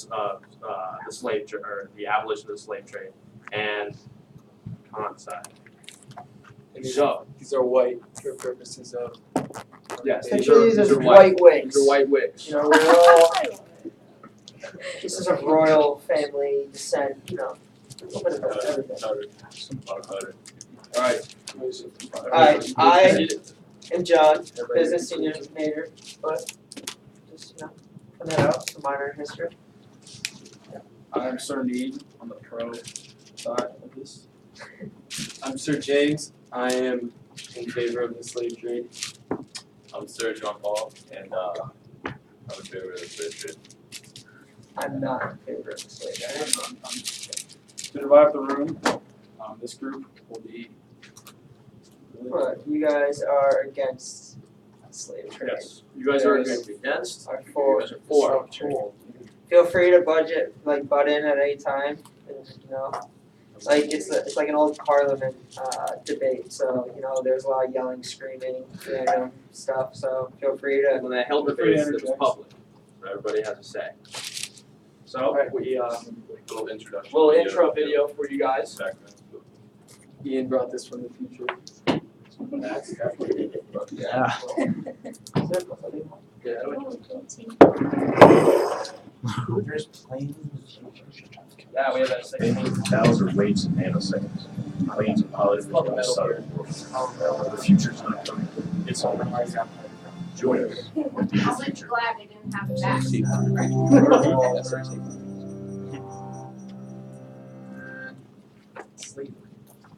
the slave or the abolition of the slave trade and homicide. And So these are white for purposes of. yes, Essentially, these are white wigs. These are white wigs. You know, we're all. This is a royal family descent. You know, a little bit of everything. Alright. Alright, I am John, business senior major, but just put that out, some minor history. I'm Sir Need on the pro side of this. I'm Sir James. I am in favor of the slave trade. I'm Sir John Paul, and I'm in favor of the slave trade. I'm not in favor of the slave trade. To divide the room, this group will be. But you guys are against slave trade. Yes. You guys are against? Are for. You guys are for. Feel free to butt in at any time, and, like it's like an old parliament debate. So there's a lot of yelling, screaming, random stuff. So feel free to. When they held debates, it was public, so everybody has a say. So we Little introduction. little intro video for you guys. Background. Ian brought this from the future. That's Yeah. Yeah, we have that second one. Thousands of waves in nanoseconds. Planes and pilots on the side of the world. The future's not coming. It's already here. Join us. How much glad they didn't have that. Slavery,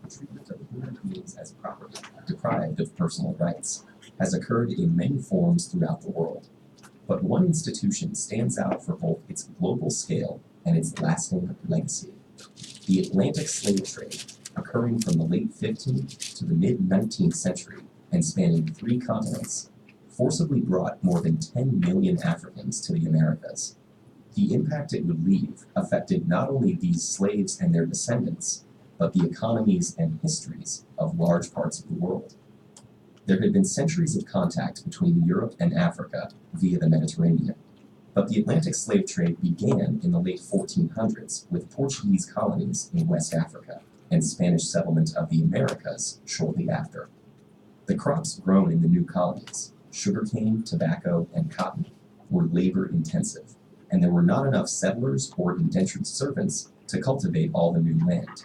treatment of human beings as property, deprived of personal rights, has occurred in many forms throughout the world. But one institution stands out for both its global scale and its lasting legacy. The Atlantic slave trade, occurring from the late 15th to the mid-19th century and spanning 3 continents, forcibly brought more than 10 million Africans to the Americas. The impact it would leave affected not only these slaves and their descendants, but the economies and histories of large parts of the world. There had been centuries of contact between Europe and Africa via the Mediterranean, but the Atlantic slave trade began in the late 1400s with Portuguese colonies in West Africa and Spanish settlement of the Americas shortly after. The crops grown in the new colonies, sugarcane, tobacco, and cotton, were labor-intensive, and there were not enough settlers or indentured servants to cultivate all the new land.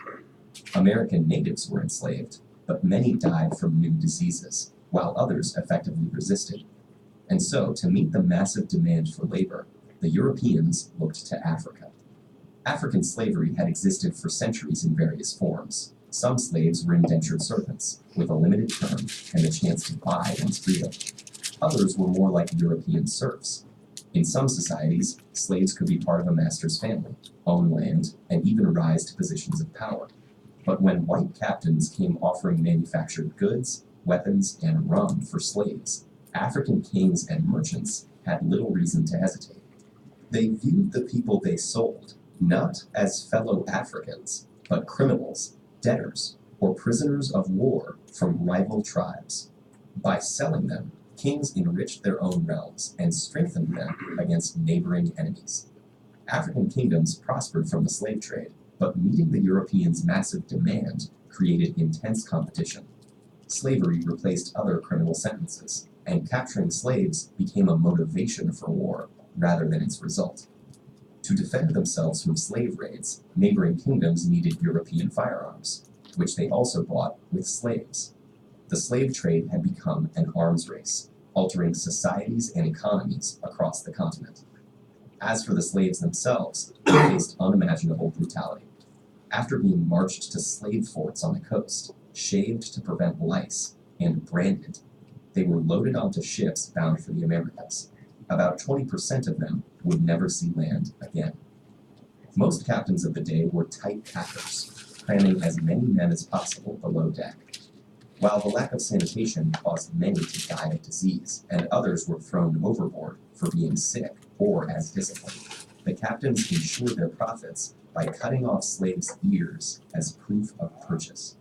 American natives were enslaved, but many died from new diseases, while others effectively resisted. And so, to meet the massive demand for labor, the Europeans looked to Africa. African slavery had existed for centuries in various forms. Some slaves were indentured servants, with a limited term and the chance to buy one's freedom. Others were more like European serfs. In some societies, slaves could be part of a master's family, own land, and even rise to positions of power. But when white captains came offering manufactured goods, weapons, and rum for slaves, African kings and merchants had little reason to hesitate. They viewed the people they sold not as fellow Africans, but criminals, debtors, or prisoners of war from rival tribes. By selling them, kings enriched their own realms and strengthened them against neighboring enemies. African kingdoms prospered from the slave trade, but meeting the Europeans' massive demand created intense competition. Slavery replaced other criminal sentences, and capturing slaves became a motivation for war rather than its result. To defend themselves from slave raids, neighboring kingdoms needed European firearms, which they also bought with slaves. The slave trade had become an arms race, altering societies and economies across the continent. As for the slaves themselves, they faced unimaginable brutality. After being marched to slave forts on the coast, shaved to prevent lice, and branded, they were loaded onto ships bound for the Americas. About 20% of them would never see land again. Most captains of the day were tight packers, cramming as many men as possible below deck. While the lack of sanitation caused many to die of disease, and others were thrown overboard for being sick or as discipline, the captains ensured their profits by cutting off slaves' ears as proof of purchase.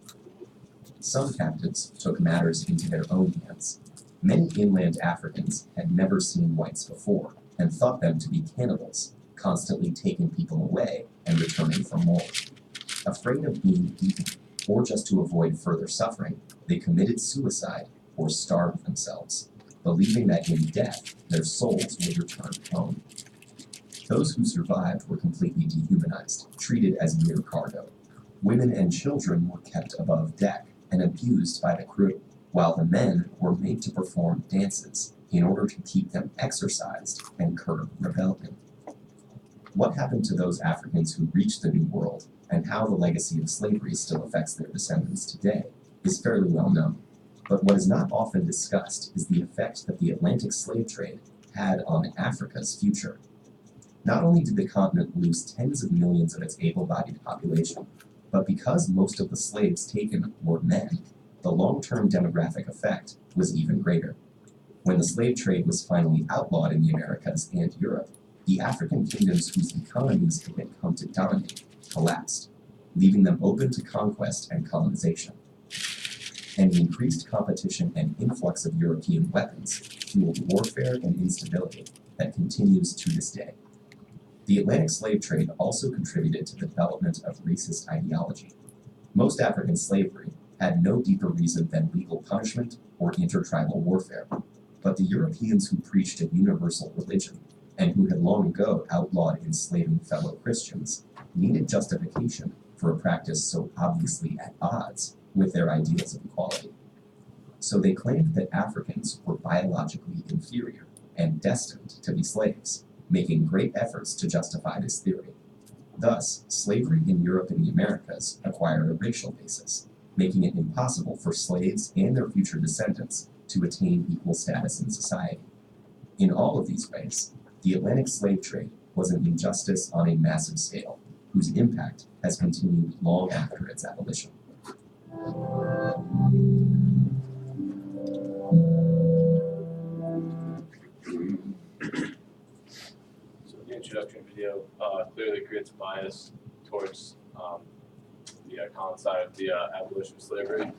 Some captives took matters into their own hands. Many inland Africans had never seen whites before and thought them to be cannibals, constantly taking people away and returning for more. Afraid of being eaten, or just to avoid further suffering, they committed suicide or starved themselves, believing that in death their souls would return home. Those who survived were completely dehumanized, treated as mere cargo. Women and children were kept above deck and abused by the crew, while the men were made to perform dances in order to keep them exercised and curb rebellion. What happened to those Africans who reached the New World, and how the legacy of slavery still affects their descendants today, is fairly well known. But what is not often discussed is the effect that the Atlantic slave trade had on Africa's future. Not only did the continent lose tens of millions of its able-bodied population, but because most of the slaves taken were men, the long-term demographic effect was even greater. When the slave trade was finally outlawed in the Americas and Europe, the African kingdoms whose economies had come to dominate collapsed, leaving them open to conquest and colonization. And the increased competition and influx of European weapons fueled warfare and instability that continues to this day. The Atlantic slave trade also contributed to the development of racist ideology. Most African slavery had no deeper reason than legal punishment or intertribal warfare, but the Europeans who preached a universal religion and who had long ago outlawed enslaving fellow Christians needed justification for a practice so obviously at odds with their ideals of equality. So they claimed that Africans were biologically inferior and destined to be slaves, making great efforts to justify this theory. Thus, slavery in Europe and the Americas acquired a racial basis, making it impossible for slaves and their future descendants to attain equal status in society. In all of these ways, the Atlantic slave trade was an injustice on a massive scale, whose impact has continued long after its abolition. So the introduction video clearly creates a bias towards the common side of the abolition of slavery.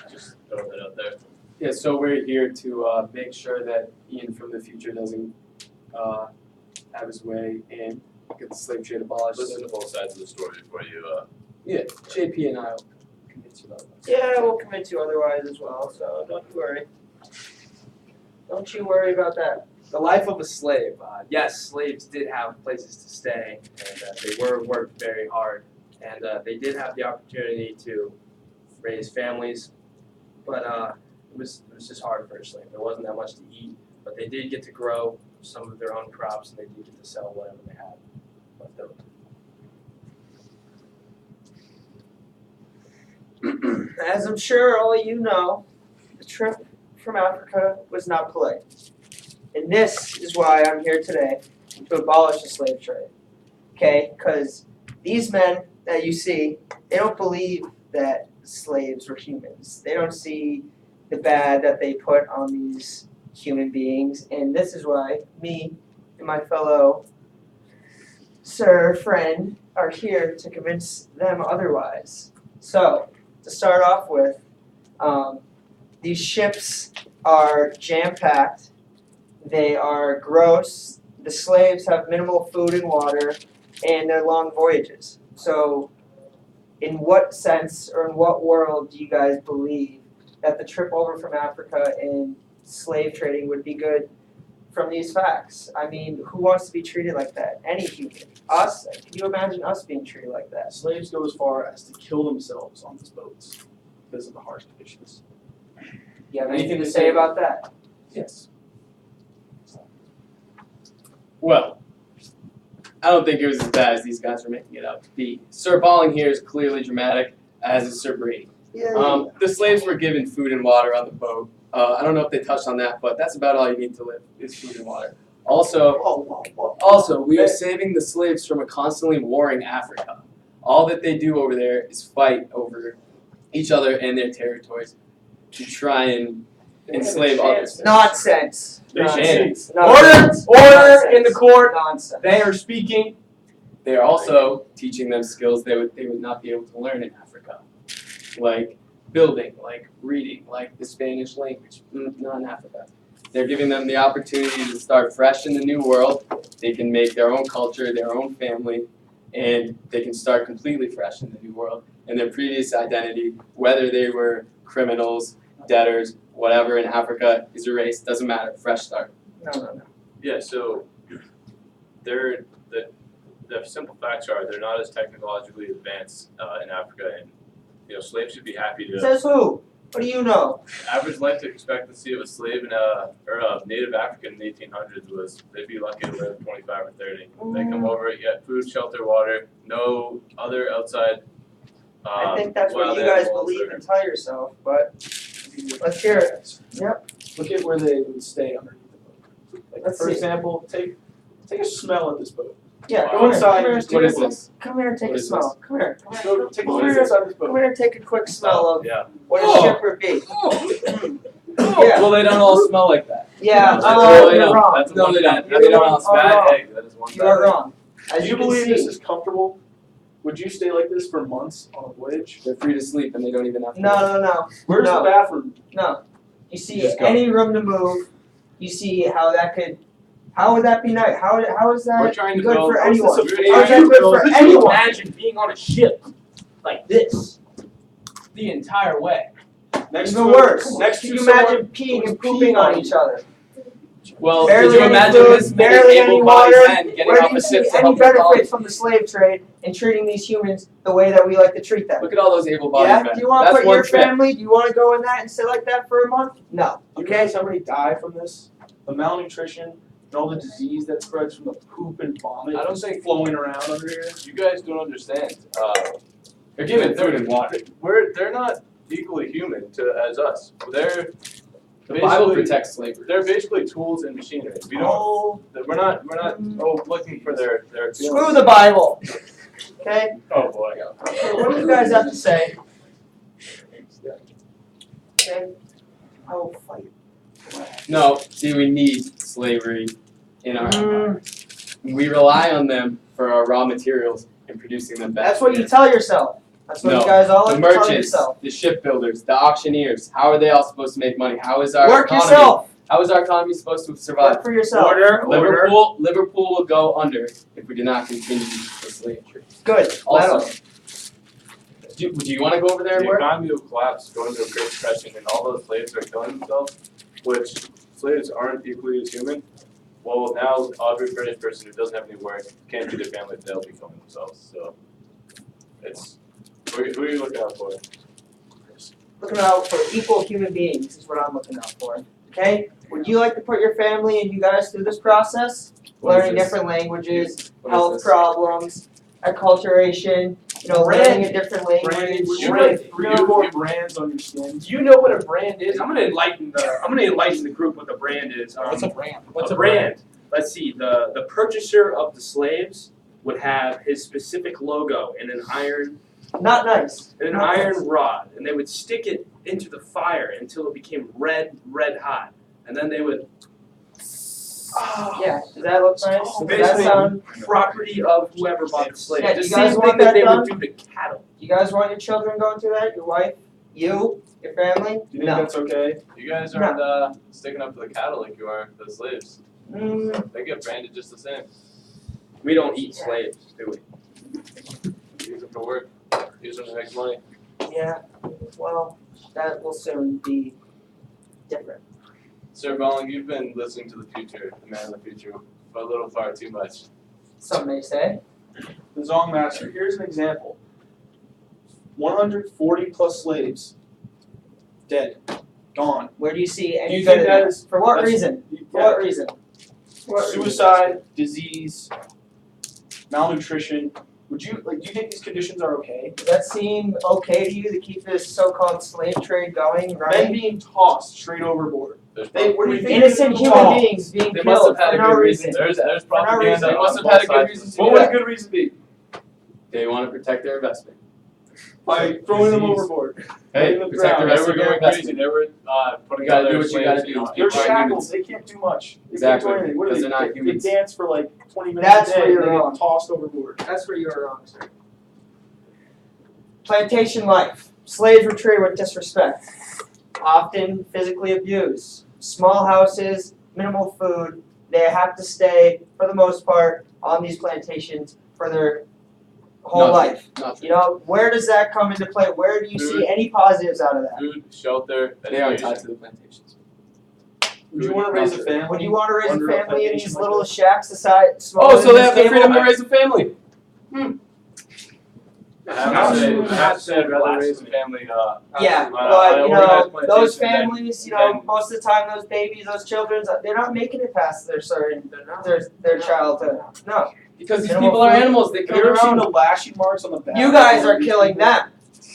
Just throwing that out there. Yeah, so we're here to make sure that Ian from the future doesn't have his way and get the slave trade abolished. Listen to both sides of the story before you. Yeah, JP and I will convince you about that. Yeah, we'll convince you otherwise as well, so don't you worry. Don't you worry about that. The life of a slave. Yes, slaves did have places to stay, and they were worked very hard, and they did have the opportunity to raise families, but it was just hard for a slave. There wasn't that much to eat, but they did get to grow some of their own crops, and they did get to sell whatever they had left over. As I'm sure all of you know, the trip from Africa was not polite. And this is why I'm here today, to abolish the slave trade. Okay? Because these men that you see, they don't believe that slaves were humans. They don't see the bad that they put on these human beings. And this is why me and my fellow friend are here to convince them otherwise. So, to start off with, these ships are jam-packed. They are gross. The slaves have minimal food and water, and they're long voyages. So, in what sense or in what world do you guys believe that the trip over from Africa and slave trading would be good from these facts? I mean, who wants to be treated like that? Any human. Us? Can you imagine us being treated like that? slaves go as far as to kill themselves on these boats because of the harsh conditions. You have anything to say about that? Yes. Well, I don't think it was as bad as these guys are making it out to be. Sir Balling here is clearly dramatic, as is Sir Brady. The slaves were given food and water on the boat. I don't know if they touched on that, but that's about all you need to live is food and water. Also, we are saving the slaves from a constantly warring Africa. All that they do over there is fight over each other and their territories to try and enslave others. Nonsense. Nonsense. Nonsense. Order in the court. Nonsense. They are speaking. They are also teaching them skills they would not be able to learn in Africa, like building, like reading, like the Spanish language, not in Africa. They're giving them the opportunity to start fresh in the new world. They can make their own culture, their own family, and they can start completely fresh in the new world. And their previous identity, whether they were criminals, debtors, whatever in Africa, is erased. Doesn't matter. Fresh start. No. Yeah, so the simple facts are they're not as technologically advanced in Africa, and slaves should be happy to. Says who? What do you know? Average life expectancy of a slave in a native African in the 1800s was they'd be lucky to live 25 or 30. They come over, get food, shelter, water, no other outside. I think that's what wild you guys animals believe or- and tell yourself, but let's hear it. Look at where they would stay underneath the boat. Like, Let's for see. example, take a smell at this boat. Yeah, Go come here, inside, come here, just What is take a- this? Come here and take What a is smell. Come here. Go take a Come look here. inside this Come boat. here and take a quick smell of Yeah. what a Oh. ship would be. Well, they don't all smell like that. Yeah, No, they you're don't. wrong. That's a No, one they bad, don't. that's They don't one all bad smell. egg. That is one You bad are egg. wrong. As Do you you can believe see. this is comfortable? Would you stay like this for months on a voyage? They're free to sleep and they don't even have to. No. Where's No. the bathroom? No. You see Just go. any room to move, you see how that could, how would that be nice? How is We're that trying to good build. for anyone? We're How is trying that to good for build- anyone? Imagine being on a ship like this the entire way. Next Even to worse. Next Can to you someone imagine peeing who's and pooping peeing on on each other? Well, Barely could you any imagine food, this many barely any able-bodied water. men getting Where off do you a see ship to any help their benefits colonies? from the slave trade and treating these humans the way that we like to treat them? Look at all those able-bodied Yeah, men. do you want to That's put one your trip. family, do you want to go in that and sit like that for a month? No. Do you guys how many die from this? The malnutrition and all the disease that spreads from the poop and vomit I don't just think- flowing around under here. You guys don't understand. They're given food and water. They're not equally human as us. They're The Bible basically- protects slavery. They're basically tools and machinery. We don't. Oh, We're not looking for their screw the Bible. Okay? Oh boy. Okay, what do you guys have to say? Okay? I will fight. No, see, we need slavery in our empire. We rely on them for our raw materials and producing them better. That's what you tell yourself. That's what No, you guys all The like to tell merchants, yourself. the shipbuilders, the auctioneers, how are they all supposed to make money? How is our Work economy? yourself. How is our economy supposed to survive? Work for yourself. Liverpool will go under if we do not continue the slave trade. Good. Also, do you want to go over there and The work? economy will collapse, go into a Great Depression, and all those slaves are killing themselves, which slaves aren't equally as human. Well, now every British person who doesn't have any work can't feed their family, they'll be killing themselves. So it's who are you looking out for? Looking out for equal human beings is what I'm looking out for. Okay? Would you like to put your family and you guys through this process? What is Learning this? different languages, What is health this? problems, acculturation, learning a different language. Would You you really- like 3 or 4 brands on your skin? Do you know what a brand is? I'm gonna enlighten the group what the brand is. What's a brand? A brand. Let's see. The purchaser of the slaves would have his specific logo in an iron Not nice. and an Not iron nice. rod, and they would stick it into the fire until it became red hot, and then they would. Yeah, does that look nice? Does that Basically, sound? property of whoever bought the slave. Yeah, the do you guys same want thing that that they done? would do to cattle. You guys want your children going through that? Your wife? You? Your family? Do you think No. that's okay? You guys aren't sticking up for the cattle like you are for the slaves. Mm, They get branded just the same. We don't eat slaves, do we? Use them for work. Use them to make money. yeah. Well, that will soon be different. Sir Bolling, you've been listening to the future, the man of the future, but a little far too much. Some may say. The Zong Master, here's an example. 140 plus slaves dead, gone. Where do you see Do any you good think in that that? is For what that's- reason? For yeah, what reason? For what reason? suicide, disease, malnutrition? Would you do you think these conditions are okay? Does that seem okay to you to keep this so-called slave trade going, Men running? being tossed straight overboard. There's They, what do you think? Innocent human beings being They must killed have had for a no good reason. reason. there's For no propaganda. reason. They must on have had a both good sides. reason to What do would a that. good reason be? They want to protect their investment. By throwing them Disease. overboard. Hey, Letting them protect the drown. They rest were of your going crazy. investment. They were putting You gotta other do what you slaves gotta in do. the- They're People aren't shackled. humans. They can't do much. They Exactly, can't do anything. What because do they're not they humans. dance for like 20 minutes That's a day where and you're they wrong. get tossed overboard. That's where you are wrong, sir. Plantation life. Slaves were treated with disrespect, often physically abused. small houses, minimal food. They have to stay, for the most part, on these plantations for their whole Not life. Not true. You know, where does that come into play? Where do you see any positives out of that? Food, shelter, They aren't tied education. to the plantations. Would you wanna raise a family? Would you want to raise under a a family in plantation these like little this? shacks the size smaller Oh, so than they this have the table? freedom to raise a family. I have to say, I'd rather raise a family, Yeah, on a but you organized know, those plantation families, you know, then- most of the time, those babies, those children, they're not making it past their certain their childhood. No, Because these Animal people are food. animals. They Have kill you their ever seen own. the lashing marks on the back? you guys of are these killing people? them.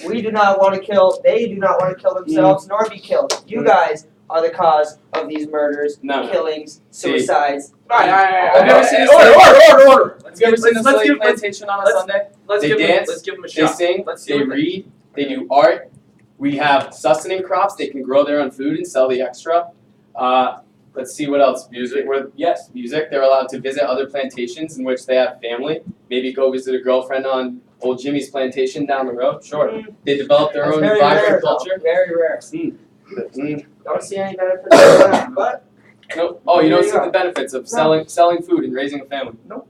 We do not want to kill. They do not want to kill themselves nor be killed. You guys are the cause of these murders, No. killings, See. suicides. Have you ever seen a Order, slave? order. Have you ever seen a let's slave give- let's- plantation on a let's- Sunday? Let's They give them, dance, let's give them a They shot. sing, Let's see they what read, they do art. We have sustenance crops. They can grow their own food and sell the extra. Let's see what else. Music. Yes, music. They're allowed to visit other plantations in which they have family. Maybe go visit a girlfriend on old Jimmy's plantation down the road. Sure. They develop their That's own very rare, vibrant though. culture. Very rare. Mm. Don't see any benefits of that, but Nope. Oh, you don't There see you the benefits of selling food and raising a family. Nope.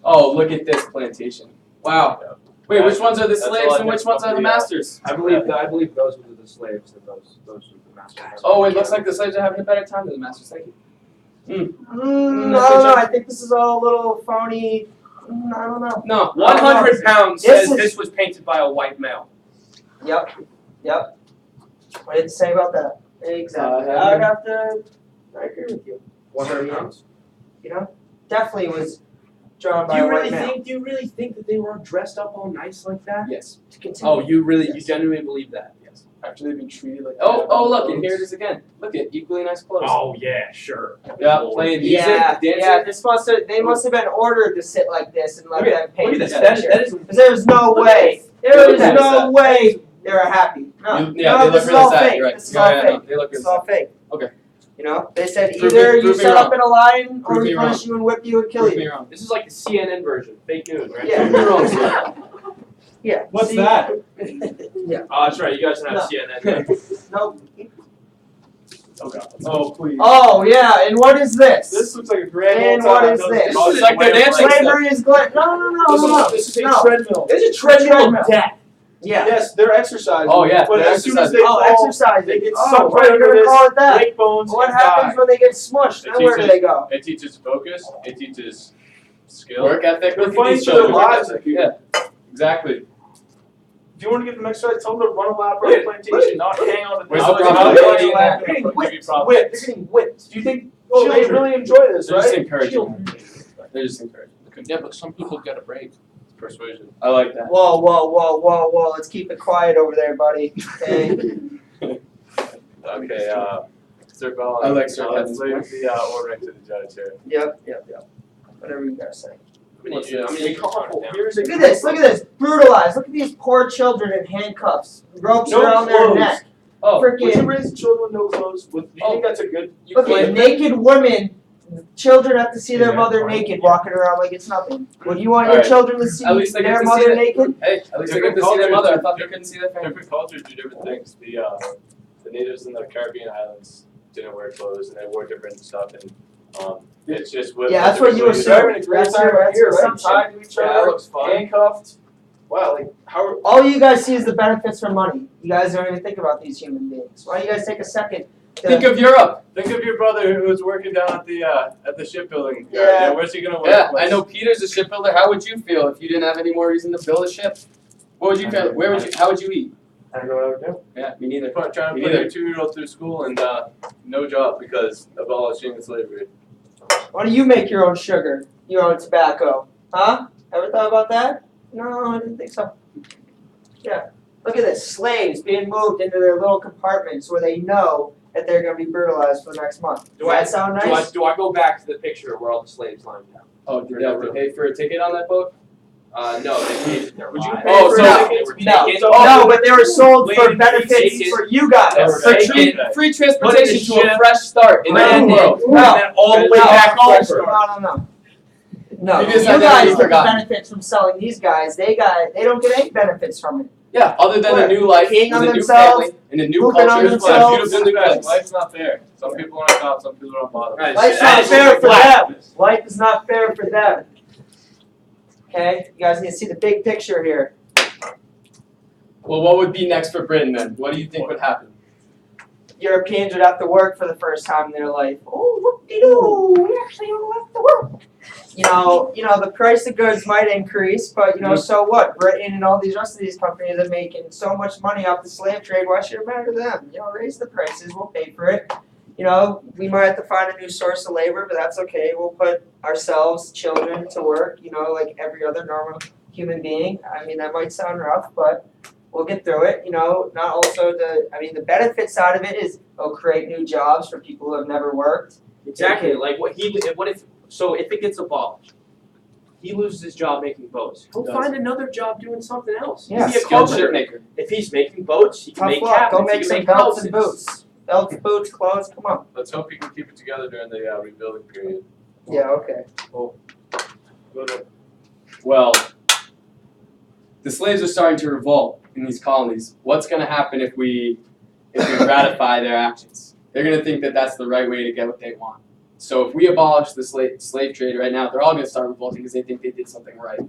Oh, look at this plantation. Wow. Wait, which ones are the That's slaves all I and think which ones are the about the, masters? I believe those were the slaves and those were the masters. Oh, it looks like the slaves are having a better time than the masters. Thank you. I don't know. I think this is all a little phony. I don't know. No. 100 pounds This says is- this was painted by a white male. Yep. What did it say about that? Exactly. Uh, I would have to. I agree with you. 100 pounds. You know, definitely was drawn Do by you a white really male. think? Do you really think that they were dressed up all nice like that? Yes. To continue. Oh, you really, you Yes. genuinely believe that? Yes. After they've been treated like Oh, that. oh, look, and here it is again. Look at equally nice clothes. Oh yeah, sure. Yeah, playing music, Yeah, dancing. yeah. They must have been ordered to sit like this and let Look them paint Look at this this. That is, picture. that is. Because there's no way. There Look is at no way they were happy. No, Yeah, no, they this look is really all sad. fake. You're right. This is Yeah, all yeah, fake. no, they look It's really all fake. Okay. You know, they said Prove either me- you prove me set up wrong. in a line or Prove we me punish you and whip you and kill Prove me you. wrong. This is like the CNN version, fake news, right? Yeah. Prove me wrong, sir. Yeah. What's See? that? Yeah. Oh, that's right. You guys don't have CNN. Nope. Oh, please. Oh yeah, and what is this? This looks like a grand And old what time. is No, this? Oh, it's like they're dancing. Slavery is good. No. This is a No. treadmill. There's a treadmill of death. Yeah. Yes, they're exercising. Oh, yeah, But they're as soon as exercising. they Oh, fall, exercising. they get Oh, sucked what right are you under gonna this, call it that? break bones, What and happens die. when they get smushed? It Then where do teaches- they go? It teaches focus, it teaches skill. Work ethic. They're Look at fighting these for their children. lives. Yeah. Exactly. If you want to get them exercise, tell them to run a lap around Wait, the plantation, not hang on the Where's thing. the They're profitability in that? getting Give whipped. you problems. Whipped. They're getting whipped. Do you think they Children. really enjoy this, They're just right? encouraging. They're just encouraging. Yeah, but some people get a break. Persuasion. I like that. Whoa. Let's keep it quiet over there, buddy. Okay. Okay, Sir Ball. I like Sir Let's Kevin's leave point. the ordering to the judge here. Yep. Whatever you guys say. Here's a Look at this. Brutalized. Look at these poor children in handcuffs. Ropes No around their clothes. neck. Oh, Would you Freaking raise children with no clothes? Do you think that's a good? you look at claim naked women. Children have to see their Yeah, mother fine. naked walking around like it's nothing. Would you want your Alright. children to see At least they get their to see mother it. naked? Hey, at least they get Different to see their cultures mother. I do thought they couldn't see their family. Different cultures do different things. The natives in the Caribbean islands didn't wear clothes and they wore different stuff and it's just what. Yeah, that's what you They're assume. having a great That's time your right here, right? assumption. Tied to each Yeah, that other, looks fun. handcuffed. Wow, like how? All you guys see is the benefits from money. You guys don't even think about these human beings. Why don't you guys take a second to Think of Europe. Think of your brother who was working down at the shipbuilding. yard. Yeah. Where's he gonna work? Yeah, I know Peter's a shipbuilder. How would you feel if you didn't have any more reason to build a ship? What would you feel? Where would you? How would you eat? I don't know what I would do. Yeah, me neither. Trying Me to put neither. your 2-year-old through school and no job because abolishing slavery. Why don't you make your own sugar, your own tobacco? Huh? Ever thought about that? No, I didn't think so. Yeah. Look at this. Slaves being moved into their little compartments where they know that they're going to be brutalized for the next month. Does Do I- that sound nice? Do I go back to the picture where all the slaves lined up? Oh, do you have to pay for a ticket on that boat? No, they paid their Would you lives. pay Oh, for so- tickets? They were No. taken. No, but they were sold for Lady benefits taken. for you guys. They were For taken. free transportation to a ship, fresh start in the landed, new world. and then all the way No. back over. No. Previous You identity guys get the forgotten. benefits from selling these guys. They don't get any benefits from it. Yeah, other than a What? new life, Peeing with on a new themselves, family, and a new pooping on culture. Here's themselves. what, if you do guys, life's not fair. Some people are on top, some people are on bottom. Right, Life's so not that is fair for black. them. Life is not fair for them. Okay, you guys need to see the big picture here. Well, what would be next for Britain then? What do you think would happen? Europeans would have to work for the first time in their life. Oh, whoop-de-doo, we actually don't have to work. You know, the price of goods might increase, but so what? Britain and all these rest of these companies are making so much money off the slave trade. Why should it matter to them? Raise the prices. We'll pay for it. We might have to find a new source of labor, but that's okay. We'll put ourselves, children, to work. Like every other normal human being. I mean, that might sound rough, but we'll get through it. Not also the benefit side of it is it'll create new jobs for people who have never worked. Exactly. Like if it gets abolished, he loses his job making boats. He'll Does. find another job doing something else. Yeah. He'll be a Skilled carpenter. ship maker. If he's making boats, he can Tough make luck. cabinets. Go make he some can make belts houses. and boots. Belts, boots, clothes. Come on. Let's hope you can keep it together during the rebuilding period. Yeah. Okay. Well, the slaves are starting to revolt in these colonies. What's going to happen if we ratify their actions? They're going to think that that's the right way to get what they want. So if we abolish the slave trade right now, they're all going to start revolting because they think they did something right.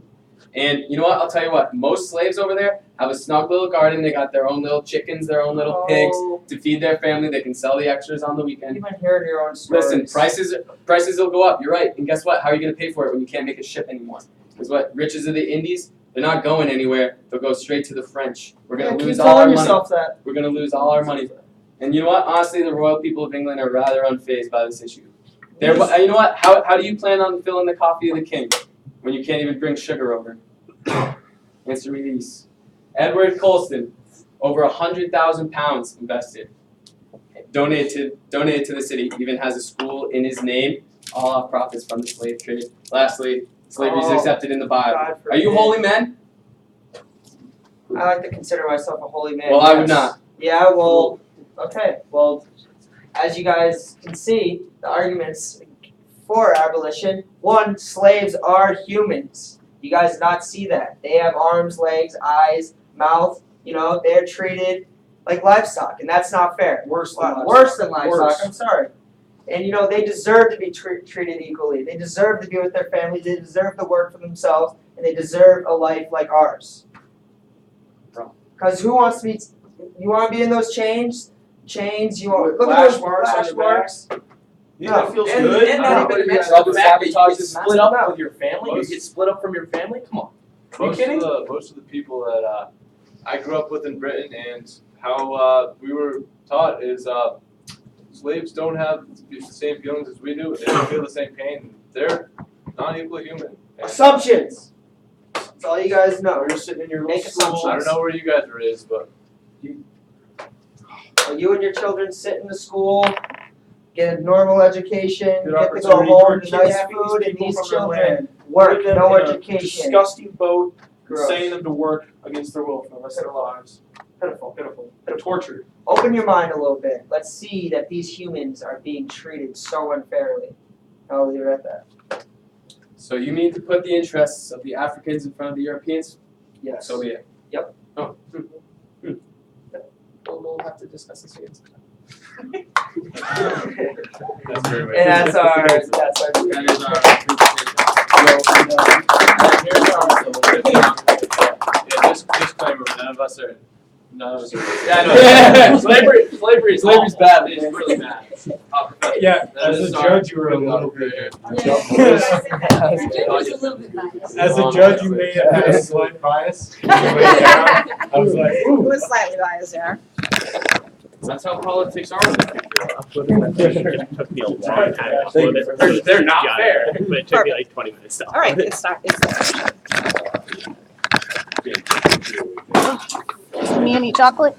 And you know what? I'll tell you what. Most slaves over there have a snug little garden. They got their own little chickens, their own little pigs to feed their family. They can sell the extras on the weekend. You've been hearing your own stories. Listen, prices will go up. You're right. And guess what? How are you going to pay for it when you can't make a ship anymore? Because what? Riches of the Indies, they're not going anywhere. They'll go straight to the French. We're going to lose keep all our telling money. yourself that. We're going to lose all our money. And you know what? Honestly, the royal people of England are rather unfazed by this issue. You know what? How do you plan on filling the coffee of the king when you can't even bring sugar over? Answer me these. Edward Colston, over £100,000 invested. Donated to the city. Even has a school in his name. All off profits from the slave trade. Lastly, slavery is accepted in the Bible. God Are you forbid. holy men? I like to consider myself a holy man. Well, I would yes. not. Yeah, well, okay. Well, as you guys can see, the arguments for abolition. One, slaves are humans. You guys not see that. They have arms, legs, eyes, mouth. They're treated like livestock, and that's not fair. Worse than livestock. Worse than livestock. Worse. I'm sorry. And they deserve to be treated equally. They deserve to be with their families. They deserve to work for themselves, and they deserve a life like ours. Because who wants to be? You want to be in those chains? Chains. You want With look at lash those marks on lash your marks. Yeah, No. that feels And, good. and I not don't even to know. mention Rubber the fact that you sabotage get is split massive. up with your family. You Most- get split up from your family. Come on. Are you Most kidding? of the people that I grew up with in Britain and how we were taught is slaves don't have the same feelings as we do. They don't feel the same pain. They're not equally human. And Assumptions. That's all you guys know. You're sitting in your Make little school. I don't know where you guys were raised, but Well, you and your children sit in the school, get a normal education, Good get to go opportunity home for to kids nice to meet food, and people these from their children land. work, Put them no in a education. disgusting boat, Gross. sending them to work against their will for the rest of their lives. Pitiful. Pitiful. They're tortured. Open your mind a little bit. Let's see that these humans are being treated so unfairly. I'll leave it at that. So you mean to put the interests of the Africans in front of the Europeans? Yes. So be it. Yep. Oh. We'll have to discuss this again sometime. that's very And that's our. That is our yeah, just disclaimer, none of us are. Yeah, I know. Yeah. Slavery is Slavery's awful. bad. It's really bad. Yeah, That as is a our- judge, you were a little bit. As As a judge, you may have had a slight bias. I was like, It ooh. was slightly biased there. That's how politics are. It took me a long time to upload it. They're not Yeah, fair. But it took me like 20 minutes to upload All right, it. it's me any chocolate?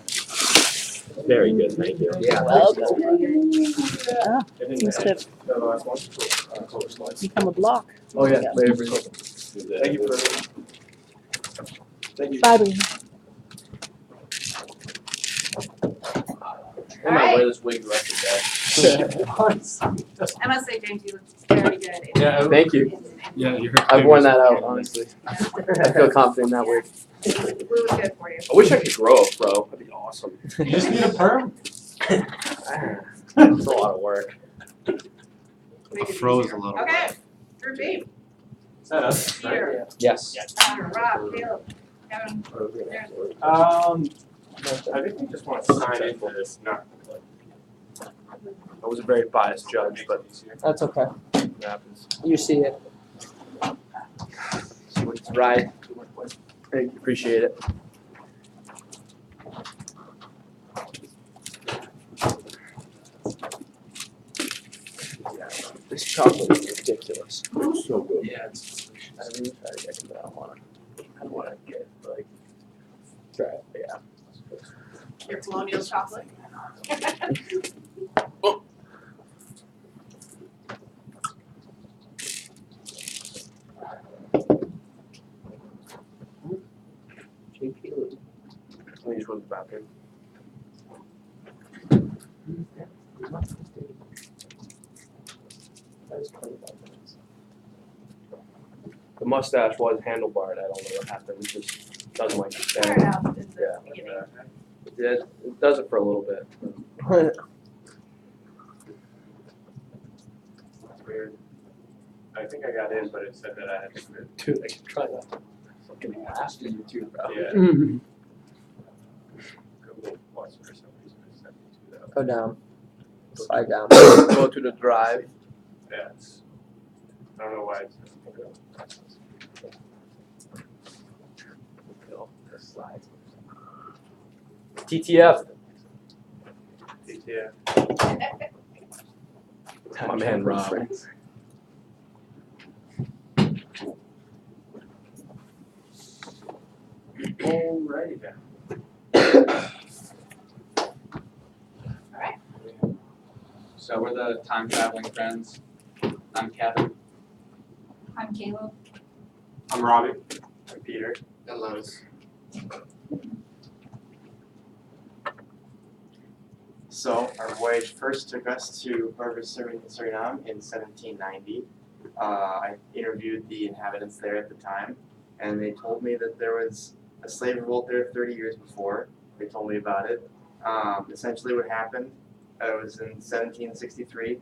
Very good, thank you. Well, seems to become a block. Oh yeah, slavery. Thank you for. Thank you. Bye. I might wear this wig the rest of the day. I must say, James, you look very good. Yeah. Thank you. Yeah, you're. I've worn that out, honestly. I feel confident in that word. Blue is good for you. I wish I could grow a fro. That'd be awesome. You just need a perm. It's a lot of work. Make it fro is easier. a lot of Okay, Group B, Is that us? Peter, Yes. Rob, Caleb, Kevin, there's I think we just want to sign into this, not like. I was a very biased judge, but That's okay. it happens. You see it. It's right. Thank you, appreciate it. This chocolate is ridiculous. So good. Yeah, it's. I really try to get it, but I don't wanna get like. Try it, yeah. your colonial chocolate. JP Lee. Let me just go to the bathroom. The mustache was handlebarred. I don't know what happened. It just doesn't like to Fair stand. enough, it's the Yeah. beginning. It does it for a little bit. That's weird. I think I got in, but it said that I had to quit. Dude, I can try that. Fucking blast in you too, bro. Yeah. Google Plus for some reason it sent me to that. Go down. Slide down. Go to the drive. Yeah, I don't know why it's. Slides. TTF. Yeah. My man Rob. Alrighty then. Alright. So we're the time traveling friends. I'm Kevin. I'm Caleb. I'm Robbie. I'm Peter. And Lotus. So our voyage first took us to Berber, Suriname in 1790. I interviewed the inhabitants there at the time, and they told me that there was a slave revolt there 30 years before. They told me about it. Essentially what happened, it was in 1763,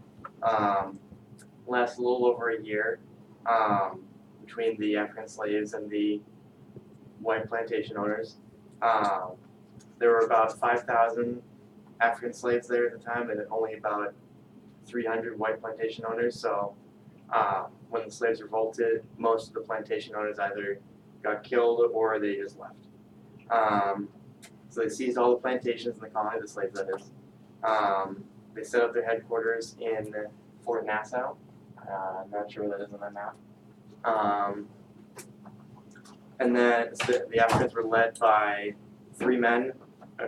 lasted a little over a year, between the African slaves and the white plantation owners. There were about 5,000 African slaves there at the time, and only about 300 white plantation owners. So when the slaves revolted, most of the plantation owners either got killed or they just left. So they seized all the plantations in the colony, the slaves that is. They set up their headquarters in Fort Nassau. I'm not sure where that is on that map. And then the Africans were led by three men,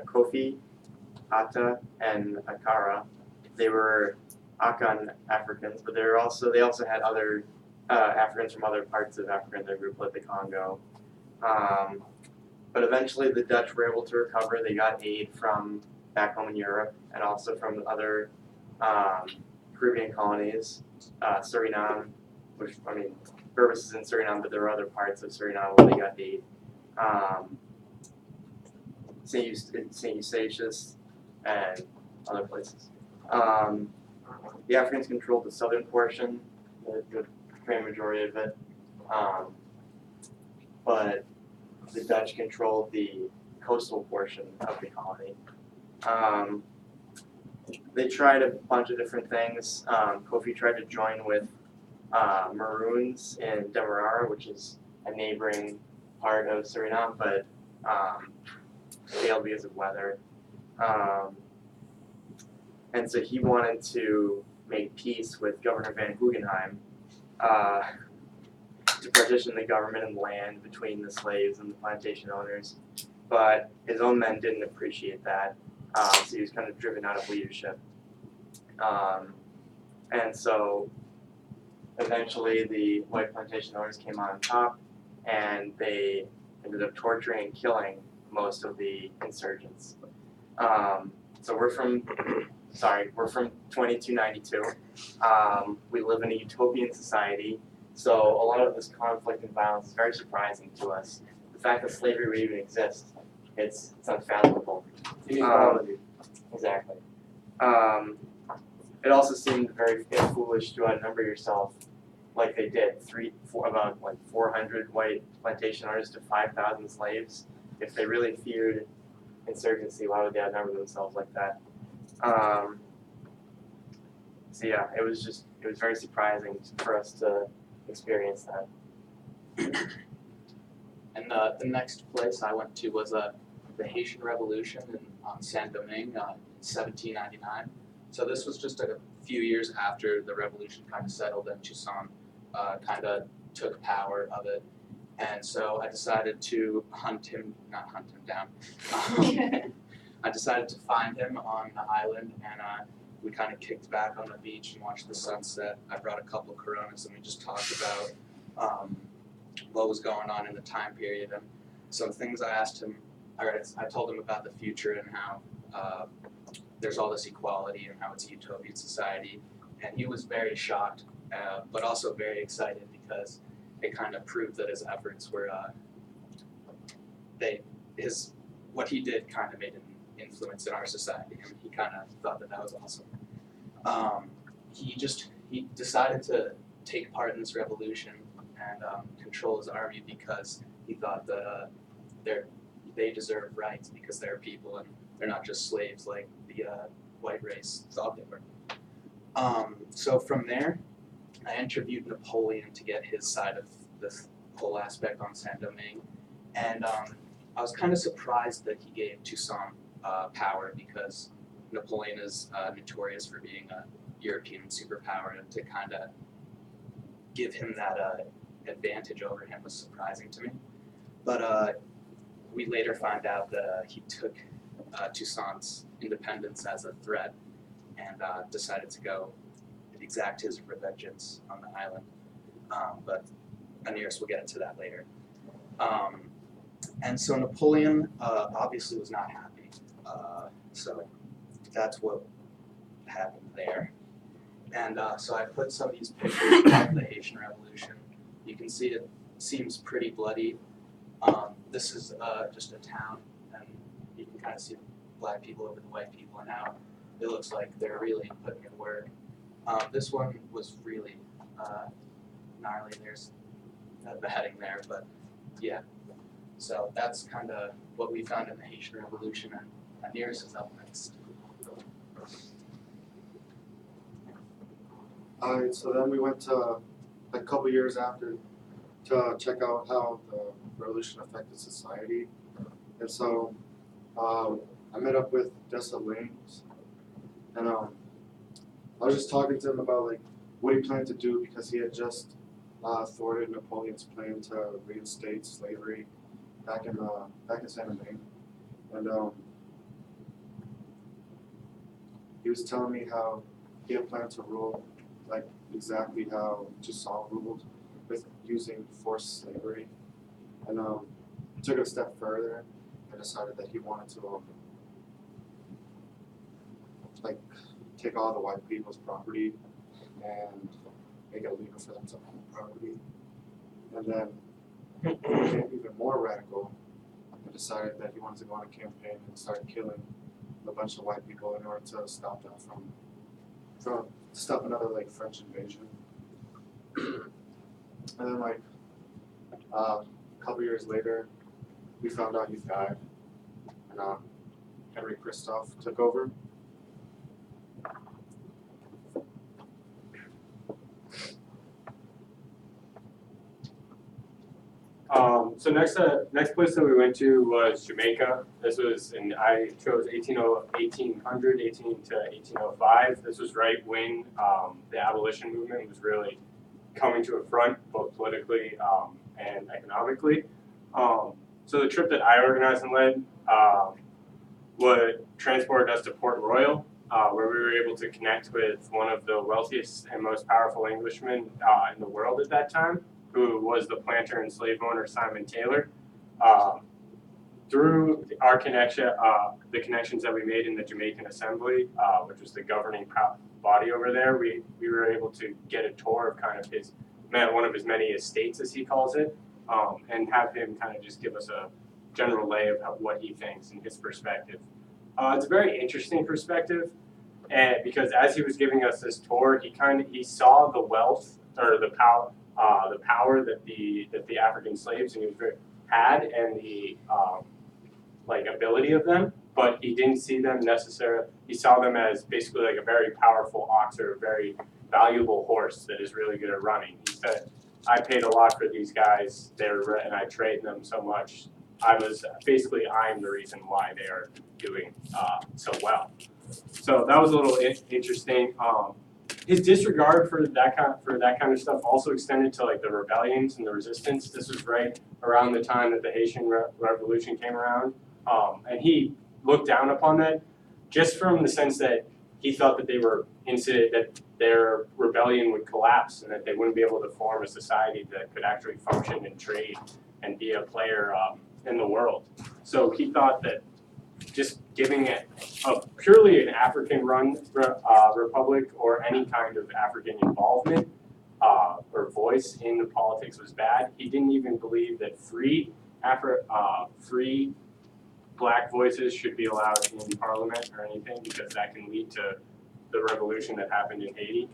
Kofi, Atta, and Akara. They were Akan Africans, but they also had other Africans from other parts of Africa in their group, like the Congo. But eventually the Dutch were able to recover. They got aid from back home in Europe and also from other Caribbean colonies, Suriname, which, I mean, Berbice is in Suriname, but there were other parts of Suriname where they got aid. St. Eustatius and other places. The Africans controlled the southern portion, the grand majority of it, but the Dutch controlled the coastal portion of the colony. They tried a bunch of different things. Kofi tried to join with Maroons in Demerara, which is a neighboring part of Suriname, but failed because of weather. And so he wanted to make peace with Governor Van Guggenheim to partition the government and land between the slaves and the plantation owners. But his own men didn't appreciate that, so he was kind of driven out of leadership. And so eventually the white plantation owners came on top, and they ended up torturing and killing most of the insurgents. So we're from we're from 2292. We live in a utopian society, so a lot of this conflict and violence is very surprising to us. The fact that slavery would even exist, it's unfathomable. Inequality. Exactly. It also seemed very foolish to outnumber yourself like they did, about 400 white plantation owners to 5,000 slaves. If they really feared insurgency, why would they outnumber themselves like that? So yeah, it was very surprising for us to experience that. And the next place I went to was the Haitian Revolution on Saint Domingue in 1799. So this was just a few years after the revolution kind of settled and Toussaint kind of took power of it. And so I decided to not hunt him down. I decided to find him on the island, and we kind of kicked back on the beach and watched the sunset. I brought a couple Coronas, and we just talked about what was going on in the time period. And some things I asked him, I told him about the future and how there's all this equality and how it's a utopian society. And he was very shocked, but also very excited because it kind of proved that his efforts were, what he did kind of made an influence in our society, and he kind of thought that was awesome. He decided to take part in this revolution and control his army because he thought that they deserve rights because they're people and they're not just slaves like the white race thought they were. So from there, I interviewed Napoleon to get his side of this whole aspect on Saint-Domingue, and I was kind of surprised that he gave Toussaint power because Napoleon is notorious for being a European superpower, and to kind of give him that advantage over him was surprising to me. But we later find out that he took Toussaint's independence as a threat and decided to go exact his revengeance on the island. But Aeneas will get into that later. And so Napoleon obviously was not happy. So that's what happened there. And so I put some of these pictures of the Haitian Revolution. You can see it seems pretty bloody. This is just a town, and you can kind of see the black people over the white people and how it looks like they're really putting in work. This one was really gnarly. There's a beheading there, but yeah. So that's kind of what we found in the Haitian Revolution, and Aeneas is up next. Alright, so then we went to, a couple years after, to check out how the revolution affected society. And so I met up with Dessalines, and I was just talking to him about like what he planned to do because he had just thwarted Napoleon's plan to reinstate slavery back in Saint-Domingue. And he was telling me how he had planned to rule like exactly how Toussaint ruled, with using forced slavery. And he took it a step further and decided that he wanted to like take all the white people's property and make it illegal for them to own property. And then he became even more radical and decided that he wanted to go on a campaign and start killing a bunch of white people in order to stop them from stop another like French invasion. And then like a couple years later, we found out he died, and Henry Christophe took over. So next place that we went to was Jamaica. This was I chose 1800 to 1805. This was right when the abolition movement was really coming to a front, both politically and economically. So the trip that I organized and led would transport us to Port Royal, where we were able to connect with one of the wealthiest and most powerful Englishmen in the world at that time, who was the planter and slave owner Simon Taylor. through our connection, the connections that we made in the Jamaican Assembly, which was the governing body over there, we were able to get a tour of kind of one of his many estates, as he calls it, and have him kind of just give us a general lay of what he thinks and his perspective. It's a very interesting perspective, and because as he was giving us this tour, he saw the wealth or the power that the African slaves had and the ability of them, but he didn't see them necessarily. He saw them as basically like a very powerful ox or a very valuable horse that is really good at running. He said, "I paid a lot for these guys, and I trade them so much. I'm the reason why they are doing so well." So that was a little interesting. His disregard for that kind of stuff also extended to like the rebellions and the resistance. This was right around the time that the Haitian Revolution came around, and he looked down upon that just from the sense that he thought that that their rebellion would collapse and that they wouldn't be able to form a society that could actually function and trade and be a player in the world. So he thought that just giving it purely an African-run republic or any kind of African involvement or voice in the politics was bad. He didn't even believe that free black voices should be allowed in parliament or anything, because that can lead to the revolution that happened in Haiti.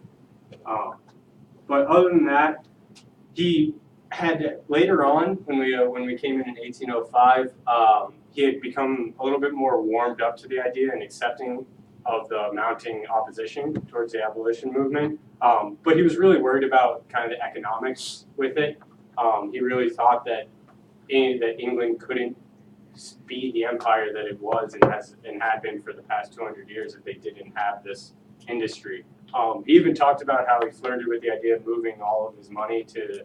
But other than that, he had later on, when we came in 1805, he had become a little bit more warmed up to the idea and accepting of the mounting opposition towards the abolition movement. But he was really worried about kind of the economics with it. He really thought that England couldn't be the empire that it was and had been for the past 200 years if they didn't have this industry. He even talked about how he flirted with the idea of moving all of his money to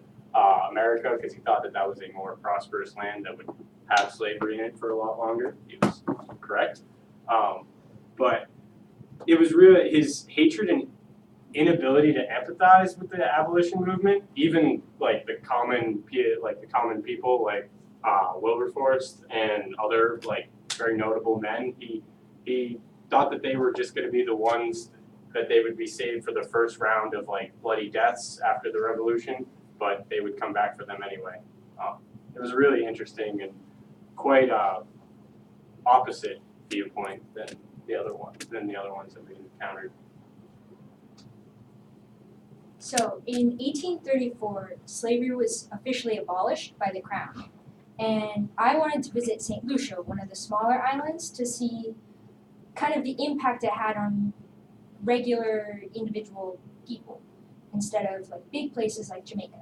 America because he thought that was a more prosperous land that would have slavery in it for a lot longer. He was correct. But it was really his hatred and inability to empathize with the abolition movement, even like the common people like Wilberforce and other like very notable men. He thought that they were just going to be the ones that they would be saved for the first round of like bloody deaths after the revolution, but they would come back for them anyway. It was a really interesting and quite opposite viewpoint than the other ones that we encountered. So in 1834, slavery was officially abolished by the Crown. And I wanted to visit St. Lucia, one of the smaller islands, to see kind of the impact it had on regular individual people instead of like big places like Jamaica.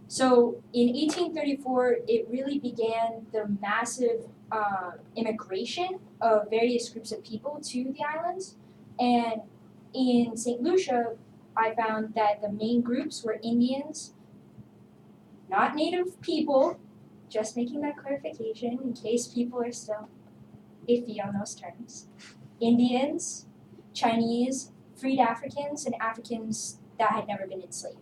So in 1834, it really began the massive immigration of various groups of people to the islands. And in St. Lucia, I found that the main groups were Indians, not native people, just making that clarification in case people are still iffy on those terms. Indians, Chinese, freed Africans, and Africans that had never been enslaved.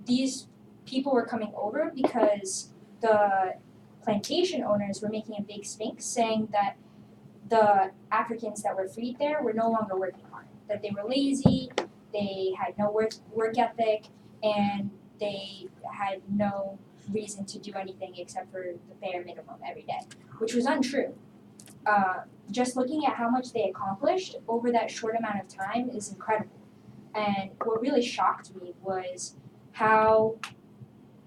These people were coming over because the plantation owners were making a big stink saying that the Africans that were freed there were no longer working hard, that they were lazy, they had no work ethic, and they had no reason to do anything except for the bare minimum every day, which was untrue. Just looking at how much they accomplished over that short amount of time is incredible. And what really shocked me was how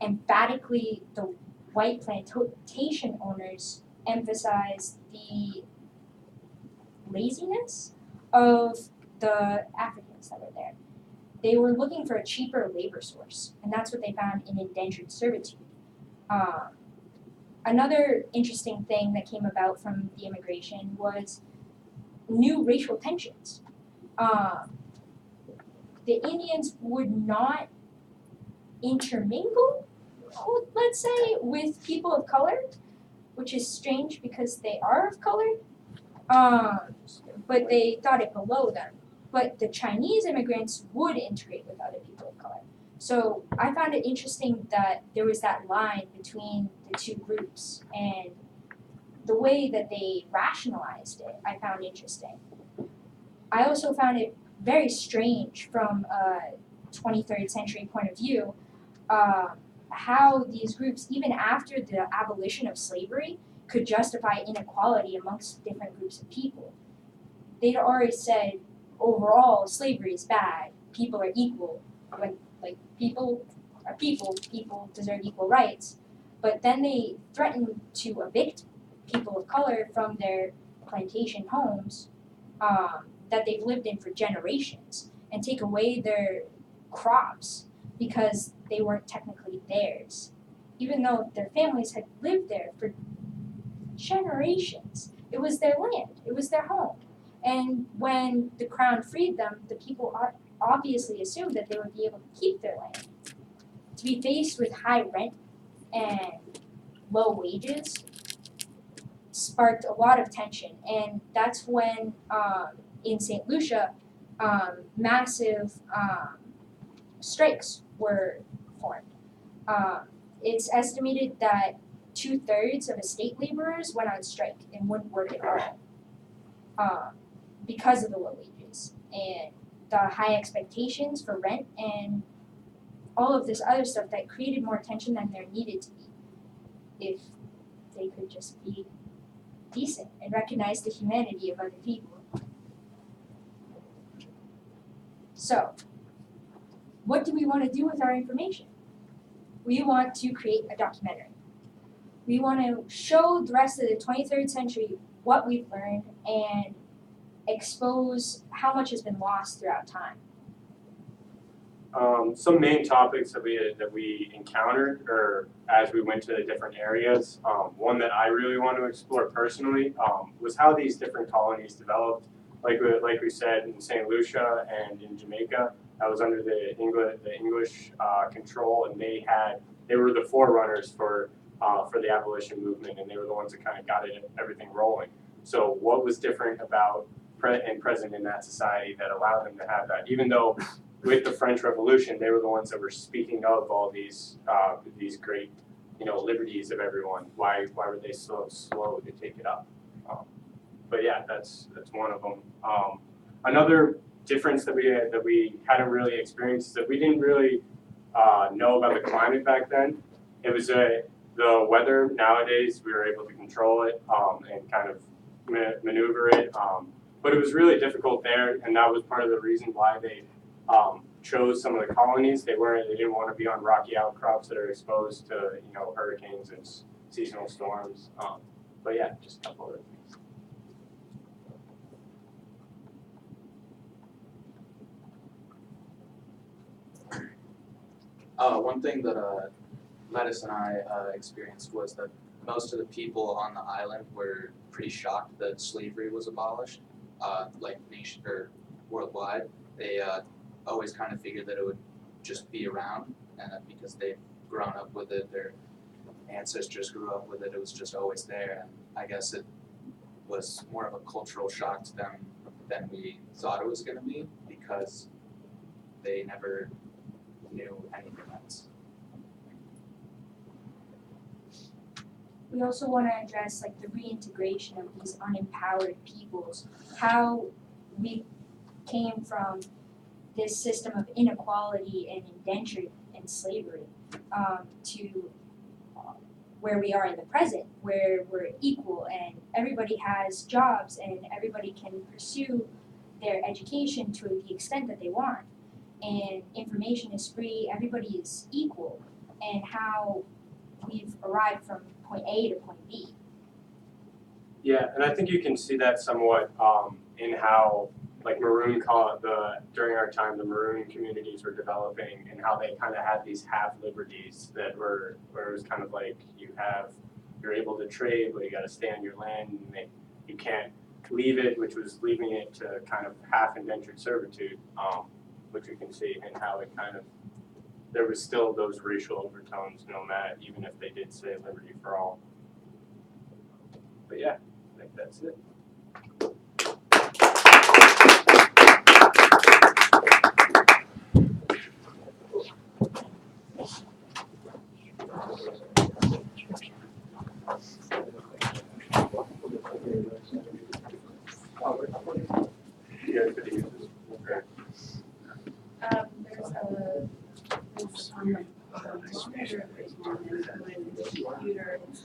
emphatically the white plantation owners emphasized the laziness of the Africans that were there. They were looking for a cheaper labor source, and that's what they found in indentured servitude. Another interesting thing that came about from the immigration was new racial tensions. The Indians would not intermingle, let's say, with people of color, which is strange because they are of color, but they thought it below them. But the Chinese immigrants would integrate with other people of color. So I found it interesting that there was that line between the two groups, and the way that they rationalized it, I found interesting. I also found it very strange from a 23rd century point of view, how these groups, even after the abolition of slavery, could justify inequality amongst different groups of people. They'd already said, overall, slavery is bad, people are equal, like people are people deserve equal rights, but then they threatened to evict people of color from their plantation homes that they've lived in for generations and take away their crops because they weren't technically theirs, even though their families had lived there for generations. It was their land, it was their home. And when the crown freed them, the people obviously assumed that they would be able to keep their land. To be faced with high rent and low wages sparked a lot of tension, and that's when in St. Lucia massive strikes were formed. It's estimated that 2/3 of estate laborers went on strike and wouldn't work at all because of the low wages and the high expectations for rent and all of this other stuff that created more tension than there needed to be if they could just be decent and recognize the humanity of other people. So, what do we want to do with our information? We want to create a documentary. We want to show the rest of the 23rd century what we've learned and expose how much has been lost throughout time. Some main topics that we encountered, or as we went to the different areas, one that I really want to explore personally was how these different colonies developed. Like we said, in St. Lucia and in Jamaica, that was under the English control, and they were the forerunners for the abolition movement, and they were the ones that kind of got everything rolling. So what was different about and present in that society that allowed them to have that? Even though with the French Revolution, they were the ones that were speaking of all these great, liberties of everyone. Why were they so slow to take it up? But yeah, that's one of them. Another difference that we hadn't really experienced is that we didn't really know about the climate back then. It was the weather. Nowadays, we were able to control it and kind of maneuver it. But it was really difficult there, and that was part of the reason why they chose some of the colonies. They didn't want to be on rocky outcrops that are exposed to hurricanes and seasonal storms. But yeah, just a couple of things. One thing that Lettuce and I experienced was that most of the people on the island were pretty shocked that slavery was abolished, like nation or worldwide. They always kind of figured that it would just be around, and that because they've grown up with it, their ancestors grew up with it, it was just always there. And I guess it was more of a cultural shock to them than we thought it was going to be, because they never knew anything else. We also want to address the reintegration of these unempowered peoples, how we came from this system of inequality and indentured and slavery to where we are in the present, where we're equal and everybody has jobs and everybody can pursue their education to the extent that they want, and information is free, everybody is equal, and how we've arrived from point A to point B. Yeah, and I think you can see that somewhat in how during our time, the Maroon communities were developing, and how they kind of had these half liberties that were where it was kind of like you're able to trade, but you got to stay on your land, and you can't leave it, which was leaving it to kind of half indentured servitude, which you can see in how it kind of, there was still those racial overtones, even if they did say liberty for all. But yeah, I think that's it.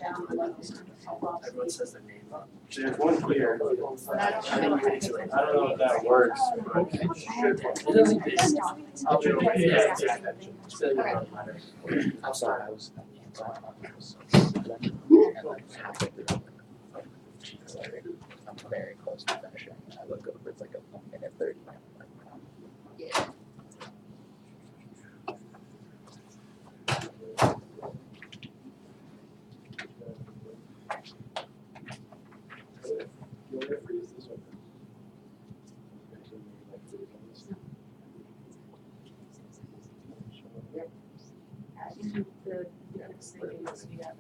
down below. Everyone says their name. There's one clear. I don't know if that works, but it doesn't. I'll do it. Yeah. I'm sorry, I was. I'm very close to finishing. I look over, it's like a 1:30. Yeah. I think the next thing is we have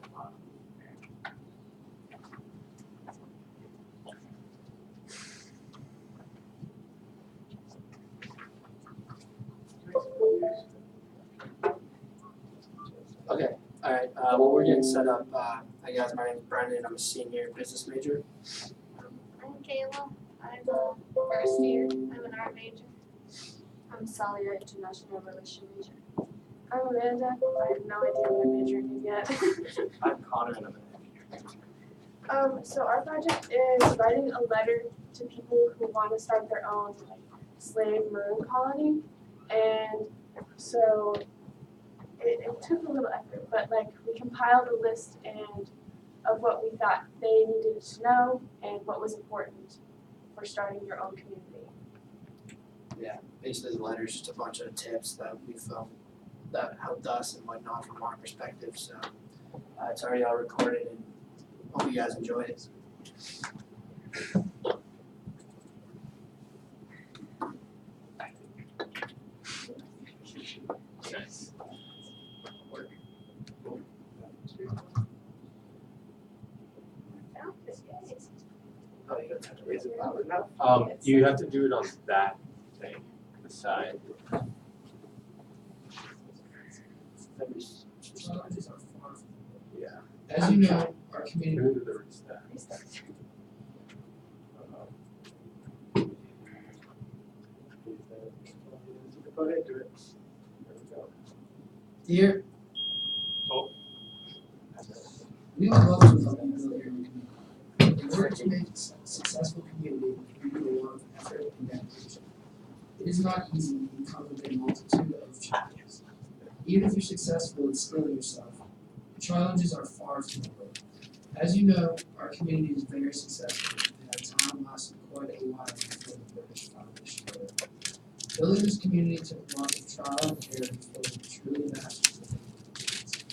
Okay, alright, well, we're getting set up. Hi guys, my name is Brendan, I'm a senior business major. I'm Kayla. I'm a first year. I'm an art major. I'm Sally, an international relations major. I'm Amanda. I have no idea what I'm majoring in yet. I'm Connor and I'm an engineer. So our project is writing a letter to people who want to start their own slave maroon colony, and so it took a little effort, but we compiled a list of what we thought they needed to know and what was important for starting your own community. Yeah, basically the letter's just a bunch of tips that we felt that helped us and whatnot from our perspective, so it's already all recorded and hope you guys enjoy it. Oh, you don't have to raise it loud enough. You have to do it on that thing, the side. Yeah. As you know, our community. Go to the restart. Go ahead, do it. There we go. Dear. Oh. We would love to help you build your own community. In order to make a successful community, we need a lot of effort and dedication. It is not easy to come with a multitude of challenges. Even if you're successful in skilling yourself, the challenges are far from over. As you know, our community is very successful, and our time lasted quite a while before the British found this show. Building this community took lots of trial and error before we truly mastered the things.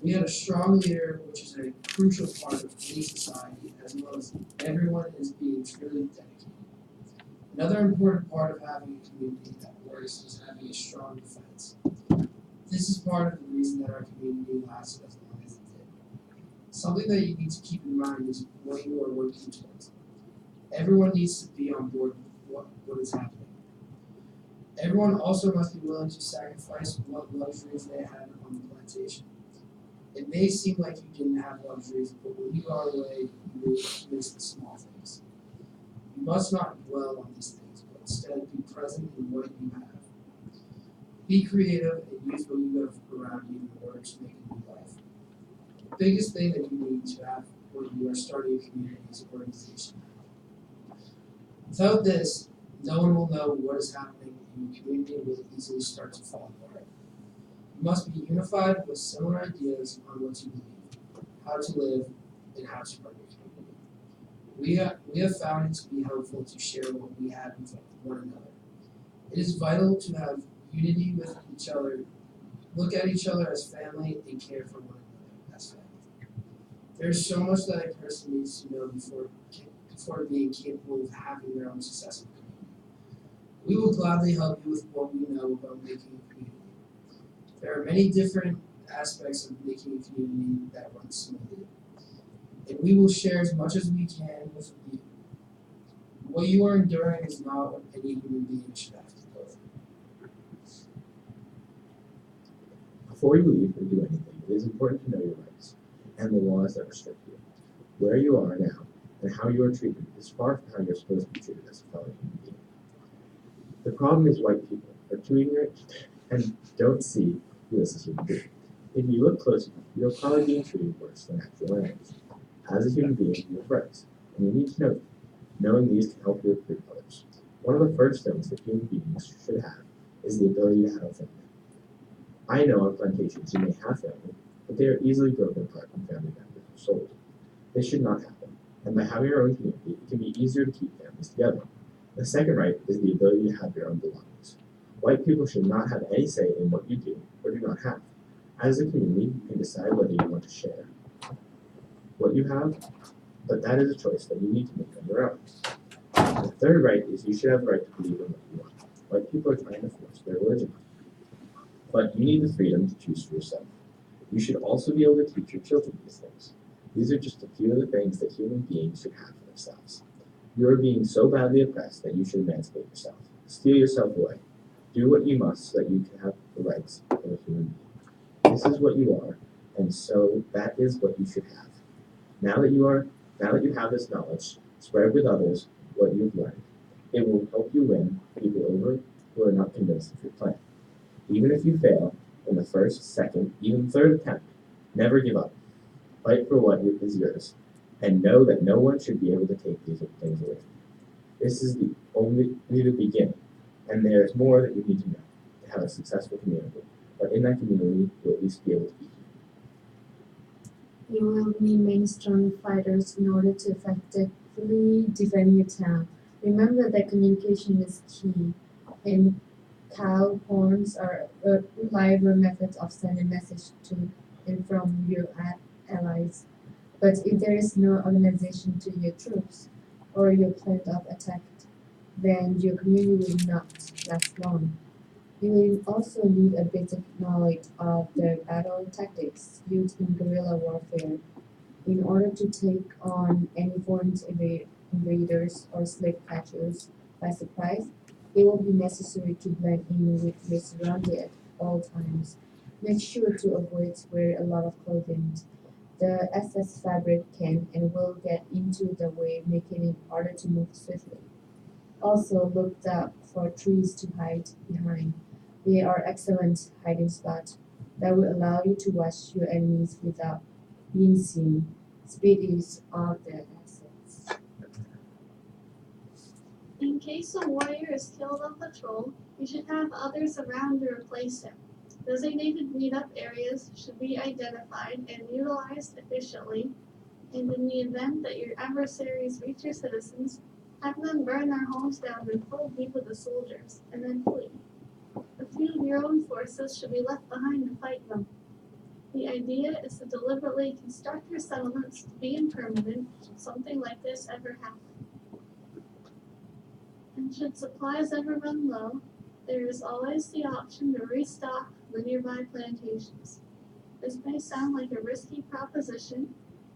We had a strong leader, which is a crucial part of any society, as well as everyone is being truly dedicated. Another important part of having a community that works is having a strong defense. This is part of the reason that our community lasted as long as it did. Something that you need to keep in mind is what you are working towards. Everyone needs to be on board with what is happening. Everyone also must be willing to sacrifice what luxuries they had on the plantation. It may seem like you didn't have luxuries, but when you are away, you miss the small things. You must not dwell on these things, but instead be present in what you have. Be creative and use what you have around you in order to make a new life. The biggest thing that you need to have when you are starting a community is organization. Without this, no one will know what is happening and your community will easily start to fall apart. You must be unified with similar ideas on what you believe, how to live, and how to run your community. We have found it to be helpful to share what we have with one another. It is vital to have unity with each other, look at each other as family, and care for one another as family. There's so much that a person needs to know before being capable of having their own successful community. We will gladly help you with what we know about making a community. There are many different aspects of making a community that runs smoothly, and we will share as much as we can with you. What you are enduring is not what any human being should have to go through. Before you leave or do anything, it is important to know your rights and the laws that restrict you. Where you are now and how you are treated is far from how you're supposed to be treated as a fellow human being. The problem is white people are too ignorant and don't see you as a human being. If you look close enough, you're probably being treated worse than actual enemies. As a human being, you have rights, and you need to know them. Knowing these can help you recruit others. One of the first things that human beings should have is the ability to have a family. I know on plantations you may have family, but they are easily broken apart when family members are sold. This should not happen, and by having your own community, it can be easier to keep families together. The second right is the ability to have your own belongings. White people should not have any say in what you do or do not have. As a community, you can decide whether you want to share what you have, but that is a choice that you need to make on your own. The third right is you should have the right to believe in what you want. White people are trying to force their religion on you, but you need the freedom to choose for yourself. You should also be able to teach your children these things. These are just a few of the things that human beings should have for themselves. You are being so badly oppressed that you should emancipate yourself. Steal yourself away. Do what you must so that you can have the rights of a human being. This is what you are, and so that is what you should have. Now that you have this knowledge, spread with others what you've learned. It will help you win people over who are not convinced of your plan. Even if you fail in the first, second, even third attempt, never give up. Fight for what is yours, and know that no one should be able to take these things away from you. This is only the beginning, and there is more that you need to know to have a successful community. But in that community, you'll at least be able to be You will need many strong fighters in order to effectively defend your town. Remember that communication is key, and cow horns are reliable methods of sending message to and from your allies. But if there is no organization to your troops, or your plan of attack, then your community will not last long. You will also need a basic knowledge of the battle tactics used in guerrilla warfare. In order to take on any foreign invaders or slave catchers by surprise, it will be necessary to blend in with your surroundings at all times. Make sure to avoid wearing a lot of clothing. The excess fabric can and will get into the way, making it harder to move swiftly. Also, look up for trees to hide behind. They are excellent hiding spots that will allow you to watch your enemies without being seen. Speed is of the essence. In case a warrior is killed on patrol, you should have others around to replace him. Designated meetup areas should be identified and utilized efficiently, and in the event that your adversaries reach your citizens, have them burn their homes down and full deep with the soldiers, and then flee. A few of your own forces should be left behind to fight them. The idea is to deliberately construct your settlements to be impermanent should something like this ever happen. And should supplies ever run low, there is always the option to restock the nearby plantations. This may sound like a risky proposition,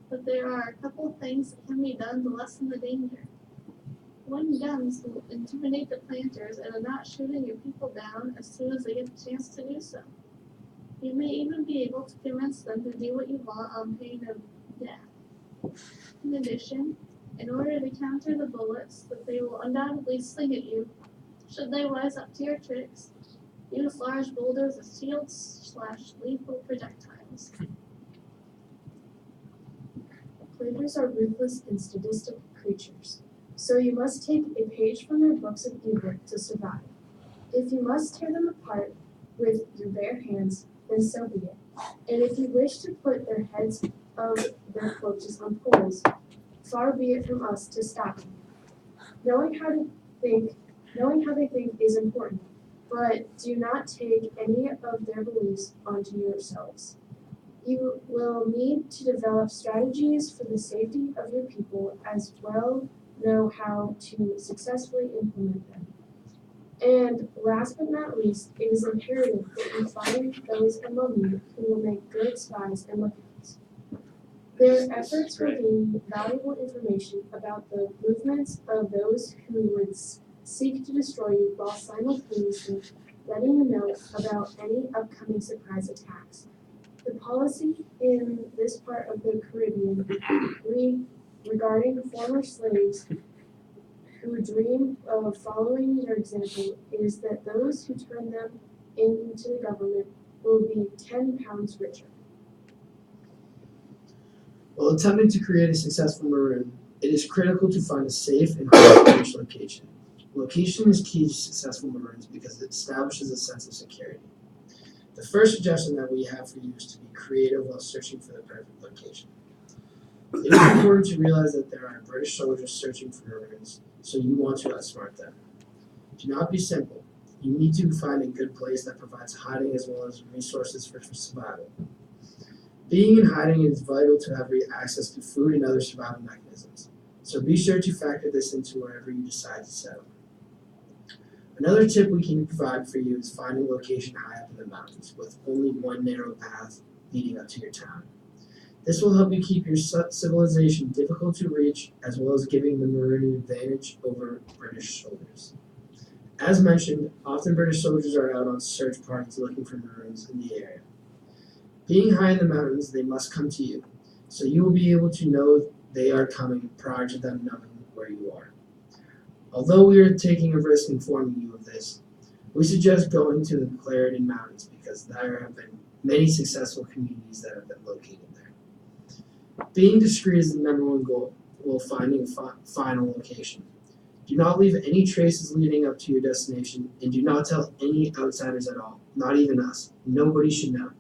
but there are a couple things that can be done to lessen the danger. One, guns will intimidate the planters into not shooting your people down as soon as they get the chance to do so. You may even be able to convince them to do what you want on pain of death. In addition, in order to counter the bullets that they will undoubtedly sling at you, should they wise up to your tricks, use large boulders as shields/lethal projectiles. Players are ruthless and sadistic creatures, so you must take a page from their books of evil to survive. If you must tear them apart with your bare hands, then so be it. And if you wish to put their heads of their corpses on poles, far be it from us to stop them. Knowing how they think is important, but do not take any of their beliefs onto yourselves. You will need to develop strategies for the safety of your people as well know how to successfully implement them. And last but not least, it is imperative that you find those among you who will make good spies and lookouts. Their efforts will gain valuable information about the movements of those who would seek to destroy you while simultaneously letting you know about any upcoming surprise attacks. The policy in this part of the Caribbean regarding former slaves who dream of following your example is that those who turn them into the government will be 10 pounds richer. While attempting to create a successful maroon, it is critical to find a safe and high-range location. Location is key to successful maroons because it establishes a sense of security. The first suggestion that we have for you is to be creative while searching for the perfect location. It is important to realize that there are British soldiers searching for maroons, so you want to outsmart them. Do not be simple. You need to find a good place that provides hiding as well as resources for survival. Being in hiding is vital to have access to food and other survival mechanisms, so be sure to factor this into wherever you decide to settle. Another tip we can provide for you is finding a location high up in the mountains with only one narrow path leading up to your town. This will help you keep your civilization difficult to reach, as well as giving the maroon an advantage over British soldiers. As mentioned, often British soldiers are out on search parties looking for maroons in the area. Being high in the mountains, they must come to you, so you will be able to know they are coming prior to them knowing where you are. Although we are taking a risk informing you of this, we suggest going to the Clarendon Mountains because there have been many successful communities that have been located there. Being discreet is the number one goal while finding a final location. Do not leave any traces leading up to your destination, and do not tell any outsiders at all, not even us. Nobody should know.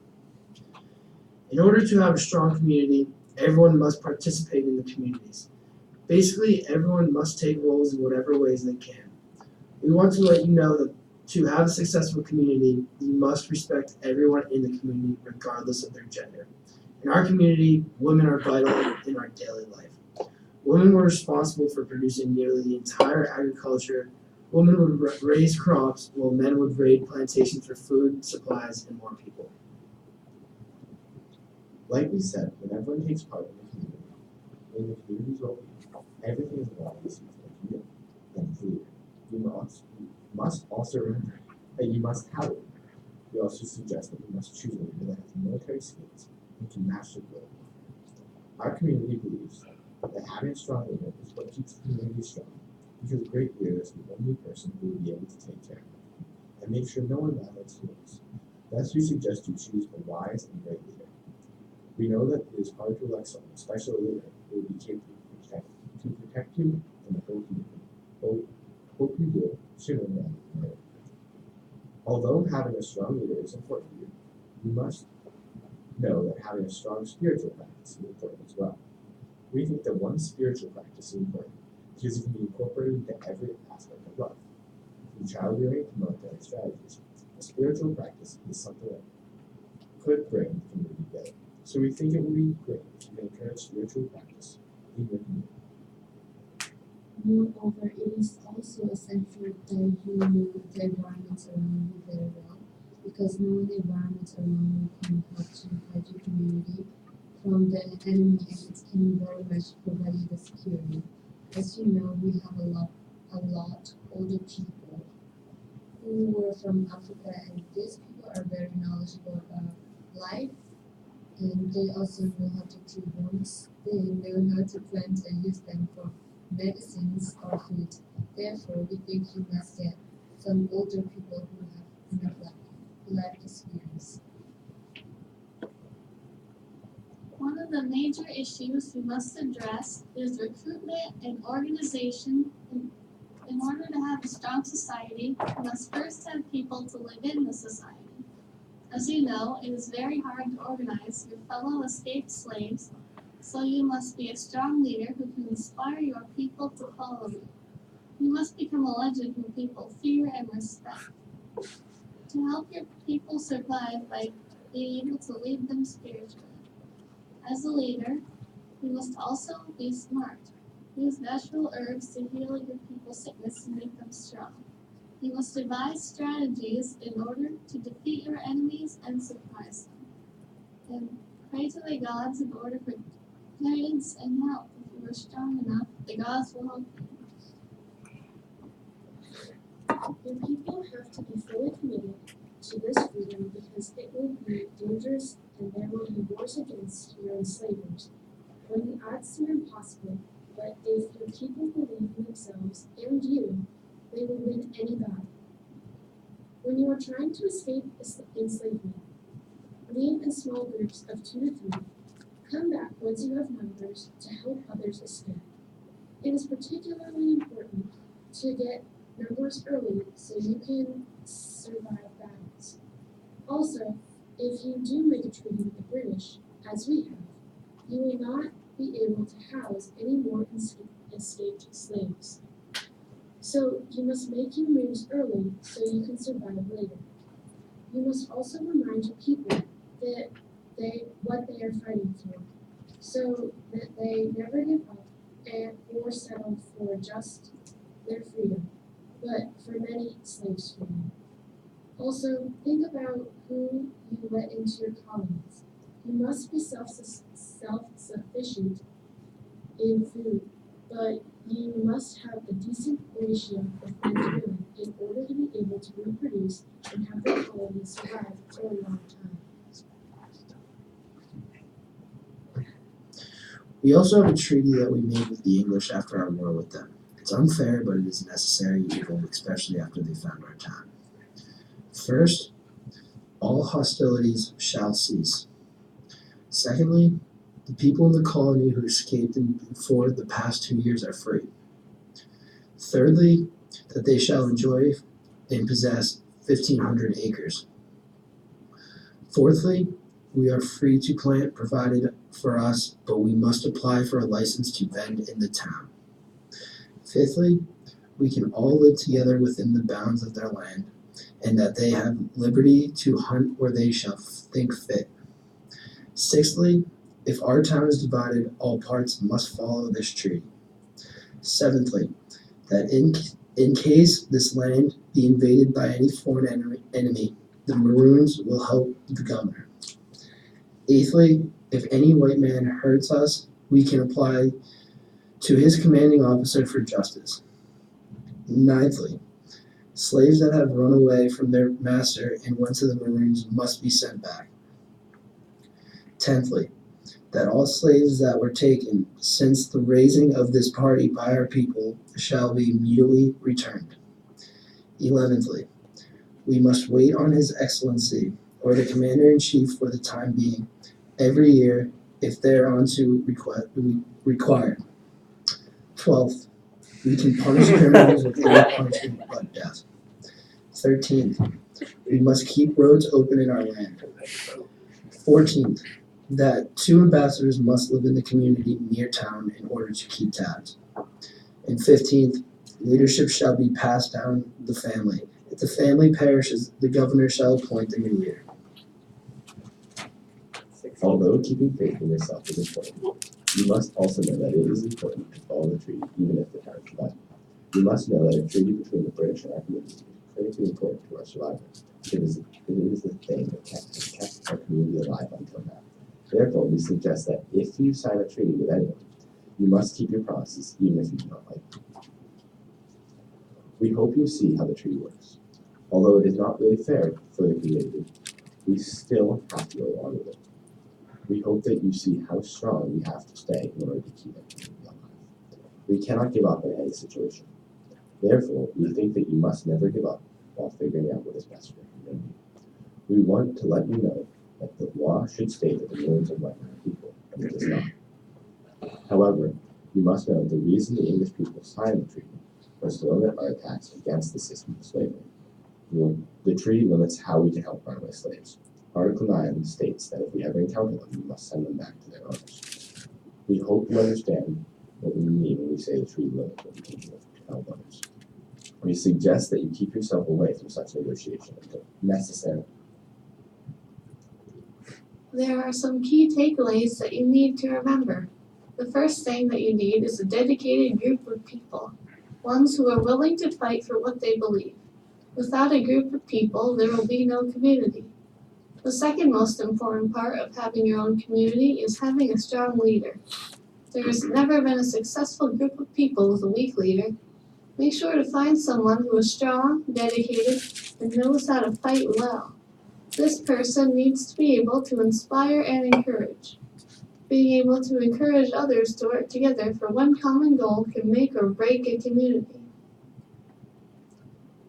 In order to have a strong community, everyone must participate in the communities. Basically, everyone must take roles in whatever ways they can. We want to let you know that to have a successful community, you must respect everyone in the community regardless of their gender. In our community, women are vital in our daily life. Women were responsible for producing nearly the entire agriculture. Women would raise crops, while men would raid plantations for food, supplies, and more people. Like we said, when everyone takes part in the community's well-being, everything is allowed to see for you and the leader. You must also remember that you must have a leader. We also suggest that you must choose a leader that has military skills and can match the goal. Our community believes that having a strong leader is what keeps the community strong, because a great leader is the only person who will be able to take care of them and make sure no one violates rules. Thus, we suggest you choose a wise and great leader. We know that it is hard to elect someone, especially a leader, who will be capable to protect you and hope you do sooner than later. Although having a strong leader is important to you, you must know that having a strong spiritual practice is important as well. We think that one spiritual practice is important because it can be incorporated into every aspect of life. From child rearing to military strategies, a spiritual practice is something that could bring the community together. So we think it would be great if you can encourage spiritual practice in your community. Moreover, it is also essential that you know the environment around you very well, because knowing the environment around you can help to protect your community from the enemy, and it can very much provide you the security. As you know, we have a lot older people who were from Africa, and these people are very knowledgeable about life, and they also know how to treat wounds. They know how to plant and use them for medicines or food. Therefore, we think you must get some older people who have enough life experience. One of the major issues we must address is recruitment and organization. In order to have a strong society, we must first have people to live in the society. As you know, it is very hard to organize your fellow escaped slaves, so you must be a strong leader who can inspire your people to follow you. You must become a legend whom people fear and respect. To help your people survive by being able to lead them spiritually. As a leader, you must also be smart. Use natural herbs to heal your people's sickness and make them strong. You must devise strategies in order to defeat your enemies and surprise them. And pray to the gods in order for guidance and help. If you are strong enough, the gods will help you. Your people have to be fully committed to this freedom because it will be dangerous and there will be wars against your enslavers. When the odds seem impossible, but if your people believe in themselves and you, they will win any battle. When you are trying to escape enslavement, Leave in small groups of 2 to 3. Come back once you have numbers to help others escape. It is particularly important to get numbers early so you can survive battles. Also, if you do make a treaty with the British, as we have, you will not be able to house any more escaped slaves. So you must make your moves early so you can survive later. You must also remind your people that what they are fighting for, so that they never give up or settle for just their freedom, but for many slaves' freedom. Also, think about who you let into your colonies. You must be self-sufficient in food, but you must have a decent ratio of men to women in order to be able to reproduce and have the colony survive for a long time. We also have a treaty that we made with the English after our war with them. It's unfair, but it is necessary evil, especially after they found our town. First, all hostilities shall cease. Secondly, the people in the colony who escaped for the past 2 years are free. Thirdly, that they shall enjoy and possess 1,500 acres. Fourthly, we are free to plant provided for us, but we must apply for a license to vend in the town. Fifthly, we can all live together within the bounds of their land, and that they have liberty to hunt where they shall think fit. Sixthly, if our town is divided, all parts must follow this treaty. Seventhly, that in case this land be invaded by any foreign enemy, the Maroons will help the governor. Eighthly, if any white man hurts us, we can apply to his commanding officer for justice. Ninthly, slaves that have run away from their master and went to the Maroons must be sent back. Tenthly, that all slaves that were taken since the raising of this party by our people shall be immediately returned. 11thly, we must wait on His Excellency or the Commander-in-Chief for the time being, every year if thereunto required. 12th, we can punish criminals with any punishment but death. 13th, we must keep roads open in our land. 14th, that 2 ambassadors must live in the community near town in order to keep tabs. And 15th, leadership shall be passed down the family. If the family perishes, the governor shall appoint the new leader. Although keeping faith in yourself is important, you must also know that it is important to follow the treaty even if the town is divided. You must know that a treaty between the British and our community is critically important to our survival. It is the thing that has kept our community alive until now. Therefore, we suggest that if you sign a treaty with anyone, you must keep your promises even if you do not like them. We hope you see how the treaty works. Although it is not really fair for the community, we still have to go along with it. We hope that you see how strong we have to stay in order to keep our community alive. We cannot give up in any situation. Therefore, we think that you must never give up while figuring out what is best for your community. We want to let you know that the law should state that the Maroons are white people, and it does not. However, you must know that the reason the English people signed the treaty was to limit our attacks against the system of slavery. The treaty limits how we can help runaway slaves. Article 9 states that if we ever encounter them, we must send them back to their owners. We hope you understand what we mean when we say the treaty limits what we can do to help others. We suggest that you keep yourself away from such negotiation until necessary. There are some key takeaways that you need to remember. The first thing that you need is a dedicated group of people, ones who are willing to fight for what they believe. Without a group of people, there will be no community. The second most important part of having your own community is having a strong leader. There has never been a successful group of people with a weak leader. Make sure to find someone who is strong, dedicated, and knows how to fight well. This person needs to be able to inspire and encourage. Being able to encourage others to work together for one common goal can make or break a community.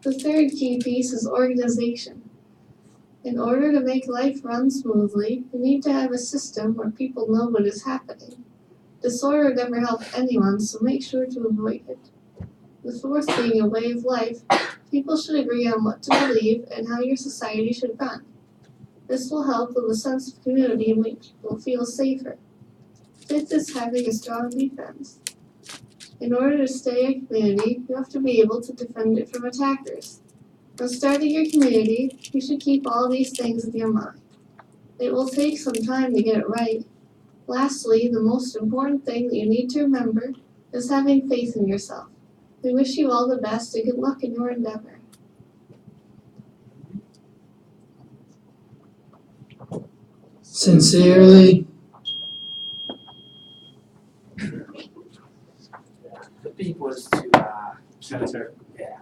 The third key piece is organization. In order to make life run smoothly, you need to have a system where people know what is happening. Disorder never helps anyone, so make sure to avoid it. The fourth being a way of life, people should agree on what to believe and how your society should run. This will help with a sense of community and make people feel safer. Fifth is having a strong defense. In order to stay a community, you have to be able to defend it from attackers. When starting your community, you should keep all these things in your mind. It will take some time to get it right. Lastly, the most important thing that you need to remember is having faith in yourself. We wish you all the best and good luck in your endeavor. Sincerely, The peak was to Senator. yeah,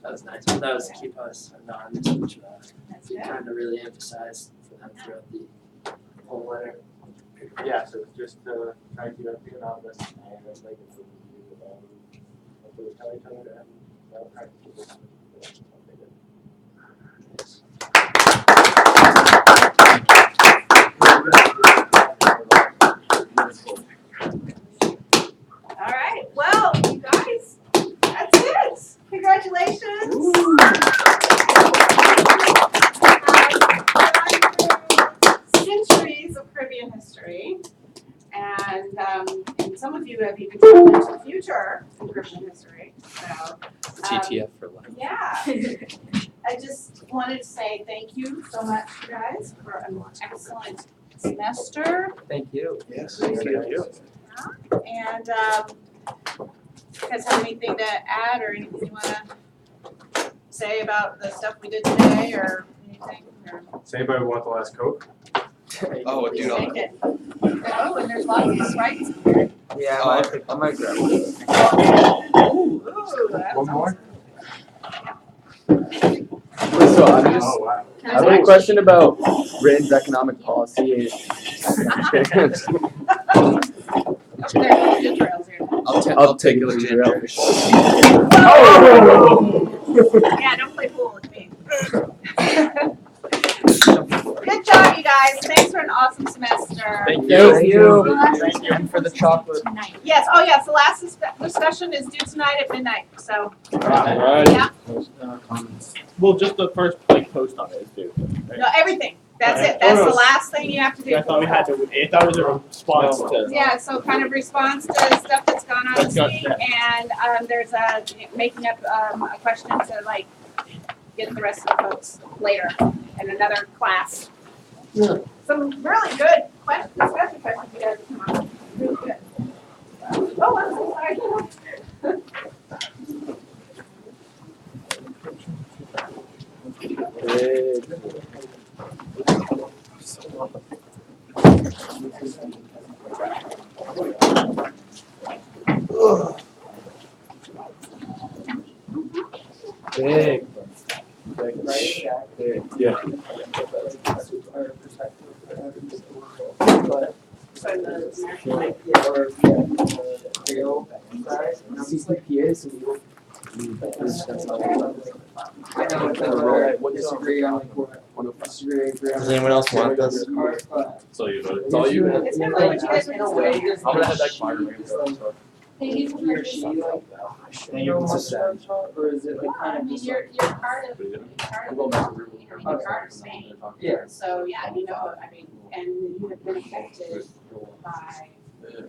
that was nice. But that was to keep us anonymous, which we kind of really emphasized for them throughout the whole letter. Yeah, so it's just trying to keep everything anonymous and it's like it's hopefully tell each other and try to keep it All right, well, you guys, that's it. Congratulations. Centuries of Caribbean history, and some of you have even traveled into the future in Caribbean history. So, TTF for life. yeah. I just wanted to say thank you so much, you guys, for an excellent semester. Thank you. Yes. Thank you. And you guys have anything to add or anything you want to say about the stuff we did today or anything? Or Does anybody want the last Coke? Oh, please dude, take it. Oh, and there's lots of Sprites here. Yeah, I might grab one. Ooh, that One sounds more? So I'm just, Oh, wow. I have a question about Britain's economic policy. There's ginger ales here. I'll take a ginger ale for sure. Yeah, don't play pool with me. Good job, you guys. Thanks for an awesome semester. Thank you. Thank you. And for the chocolate. Yes, oh yes, the last discussion is due tonight at midnight, so, Alright. yeah, Well, just the first like post on it is due. Right? no, everything, that's Okay. it, that's Oh, no. the last thing you have to do. I thought we had to. I thought it was a response to. Yeah, so kind of response to stuff that's gone on That's this gone, week, and there's a, making up a question to like, get the rest of the folks later in another class. Yeah. Some really good questions, discussion questions you guys come up with, really good. Oh, I'm so sorry. Big. Yeah. Does anyone else want this? So you voted. It's all you. It's kind of like what you guys were just doing. I'm gonna head back to margarita. Thank you for participating. Or is it like I mean, you're part of, you're part of Spain. Yeah. So, yeah, you know, I mean, and you have been affected by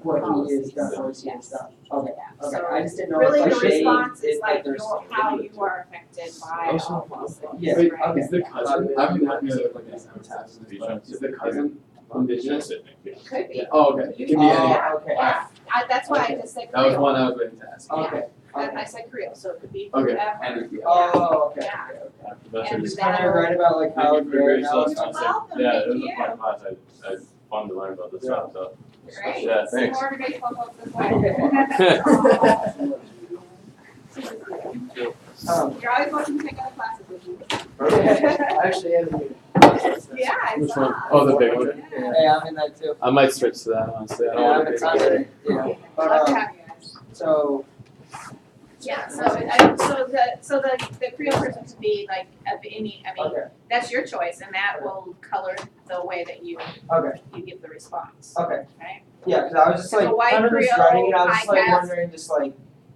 What he policies. is done, what he has done. Okay, Yeah, okay, so I just didn't know really if the like they, response is if like there's. how you are affected by Also, all these things, Yeah, right? okay. Is the cousin? I've been looking at it like this taxes, but is the cousin indigenous? It could be. Oh, okay. It can be any. Yeah, Okay. yeah. That's why I just said That was Creole. one I was waiting to ask. Okay. I said Creole, so it could be Okay. whoever. And Oh, okay, Yeah. okay, okay. That's And just- Just kind of right about like how Thank you for your they're now. grace last time. welcome, Yeah, thank it was you. a fun class. I had fun to learn about this stuff, so. Great. Yeah, Some thanks. more baseball folks this way. You're always welcome to take other classes with you. I actually am. Yeah, I Which saw. one? Oh, the big one. Yeah. Hey, I'm in that too. I might switch to that honestly. I don't Yeah, want I'm to be excited. Yeah. But Love to have you guys. so Yeah, so the Creole person could be like of any, I mean, Okay, that's your choice and that will color the way that you okay, give the response, okay. okay? Yeah, because I was just Like a like, white kind of just Creole, writing it, I was just like high-cast. wondering, just like,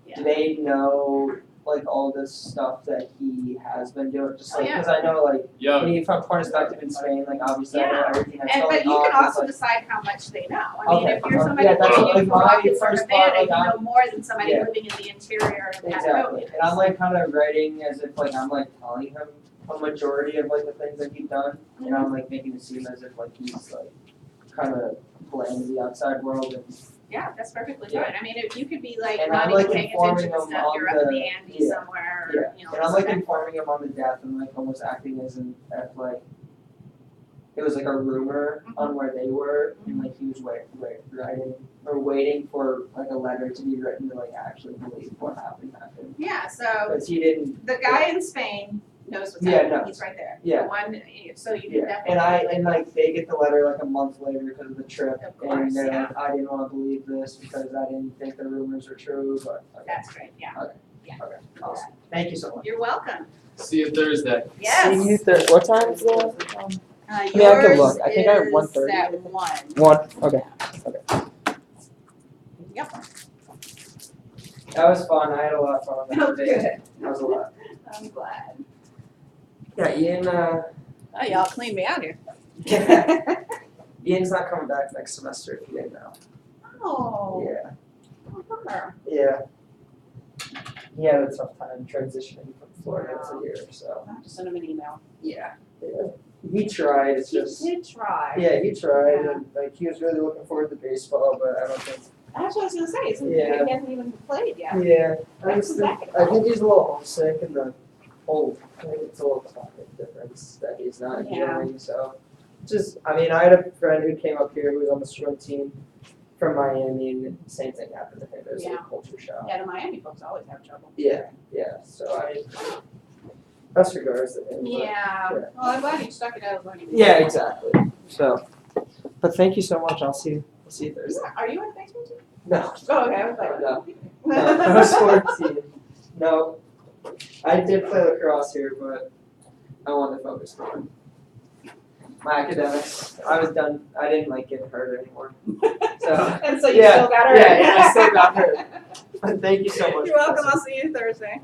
Yeah. do they know, like, all this stuff that he has been doing, just Oh, like, yeah. because I know, like, Yeah. when you from perspective in Spain, like, obviously I know Yeah. everything that's And, going but you on, can it's also like, decide how much they know. I mean, Okay, if you're somebody yeah, that's living what, in like, my Caracas or first thought, Havana, like, you know I'm- more than somebody yeah. living in the interior of exactly, Patagonia. and I'm like kind of writing as if like I'm like telling him a majority of like the things that he's done, and I'm like making it seem as if like he's like kind of bland to the outside world, and Yeah, that's perfectly Yeah. fine. I mean, if you could be like And not I'm, even like, paying informing attention to them stuff, on you're up in the- the Andes yeah. somewhere, or, yeah, you know. and I'm like something. informing him on the death and like almost acting as if like it was like a rumor on where they were, and like he was waiting for like a letter to be written to like actually believe what happened. Yeah, so Because he didn't. the guy in Spain knows what's Yeah, happening, no. he's right there. Yeah. The one, so you Yeah, definitely. and like they get the letter like a month later because of the trip, Of and course, they're yeah. like, I didn't want to believe this because I didn't think the rumors were true, but okay, That's great, yeah. okay, Yeah. okay, awesome. Thank you so much. You're welcome. See you Thursday. Yes. See you What time is it? I mean, I could look. I think I have 1:30. At 1. One. Okay. Yep. That was fun. I had a lot of fun on that Oh, day. good. That was a lot. I'm glad. Yeah, Ian. Oh, y'all cleaned me out here. Ian's not coming back next semester if you didn't know. Oh. Yeah. Bummer. Yeah. He had a tough time transitioning from Florida to here, so. I'll have to send him an email. Yeah. Yeah. He tried. It's He just. did try. Yeah, he tried, Yeah. and like he was really looking forward to baseball, but I don't think. That's what I was gonna say, so Yeah. he hasn't even played yet. Yeah, I When just comes think, back? I think he's a little homesick, and the whole I think it's a little climate difference that he's not Yeah. enjoying. So, just I mean, I had a friend who came up here who was on the swim team from Miami, and the same thing happened to him. It was like Yeah. a culture shock. Yeah, the Miami folks always have trouble. Yeah, yeah. So I, best regards to him. but- Yeah, well, I'm glad you stuck it out when you. Yeah, exactly. So, but thank you so much. I'll see you Thursday. Are you on baseball team? No. Oh, okay, I was like. No. No, no sports team. No. I did play lacrosse here, but I wanted to focus on my academics. I was done. I didn't like get hurt anymore. So. And so you yeah, still got hurt. Yeah, and I still got hurt. But thank you so much. You're welcome, I'll see you Thursday.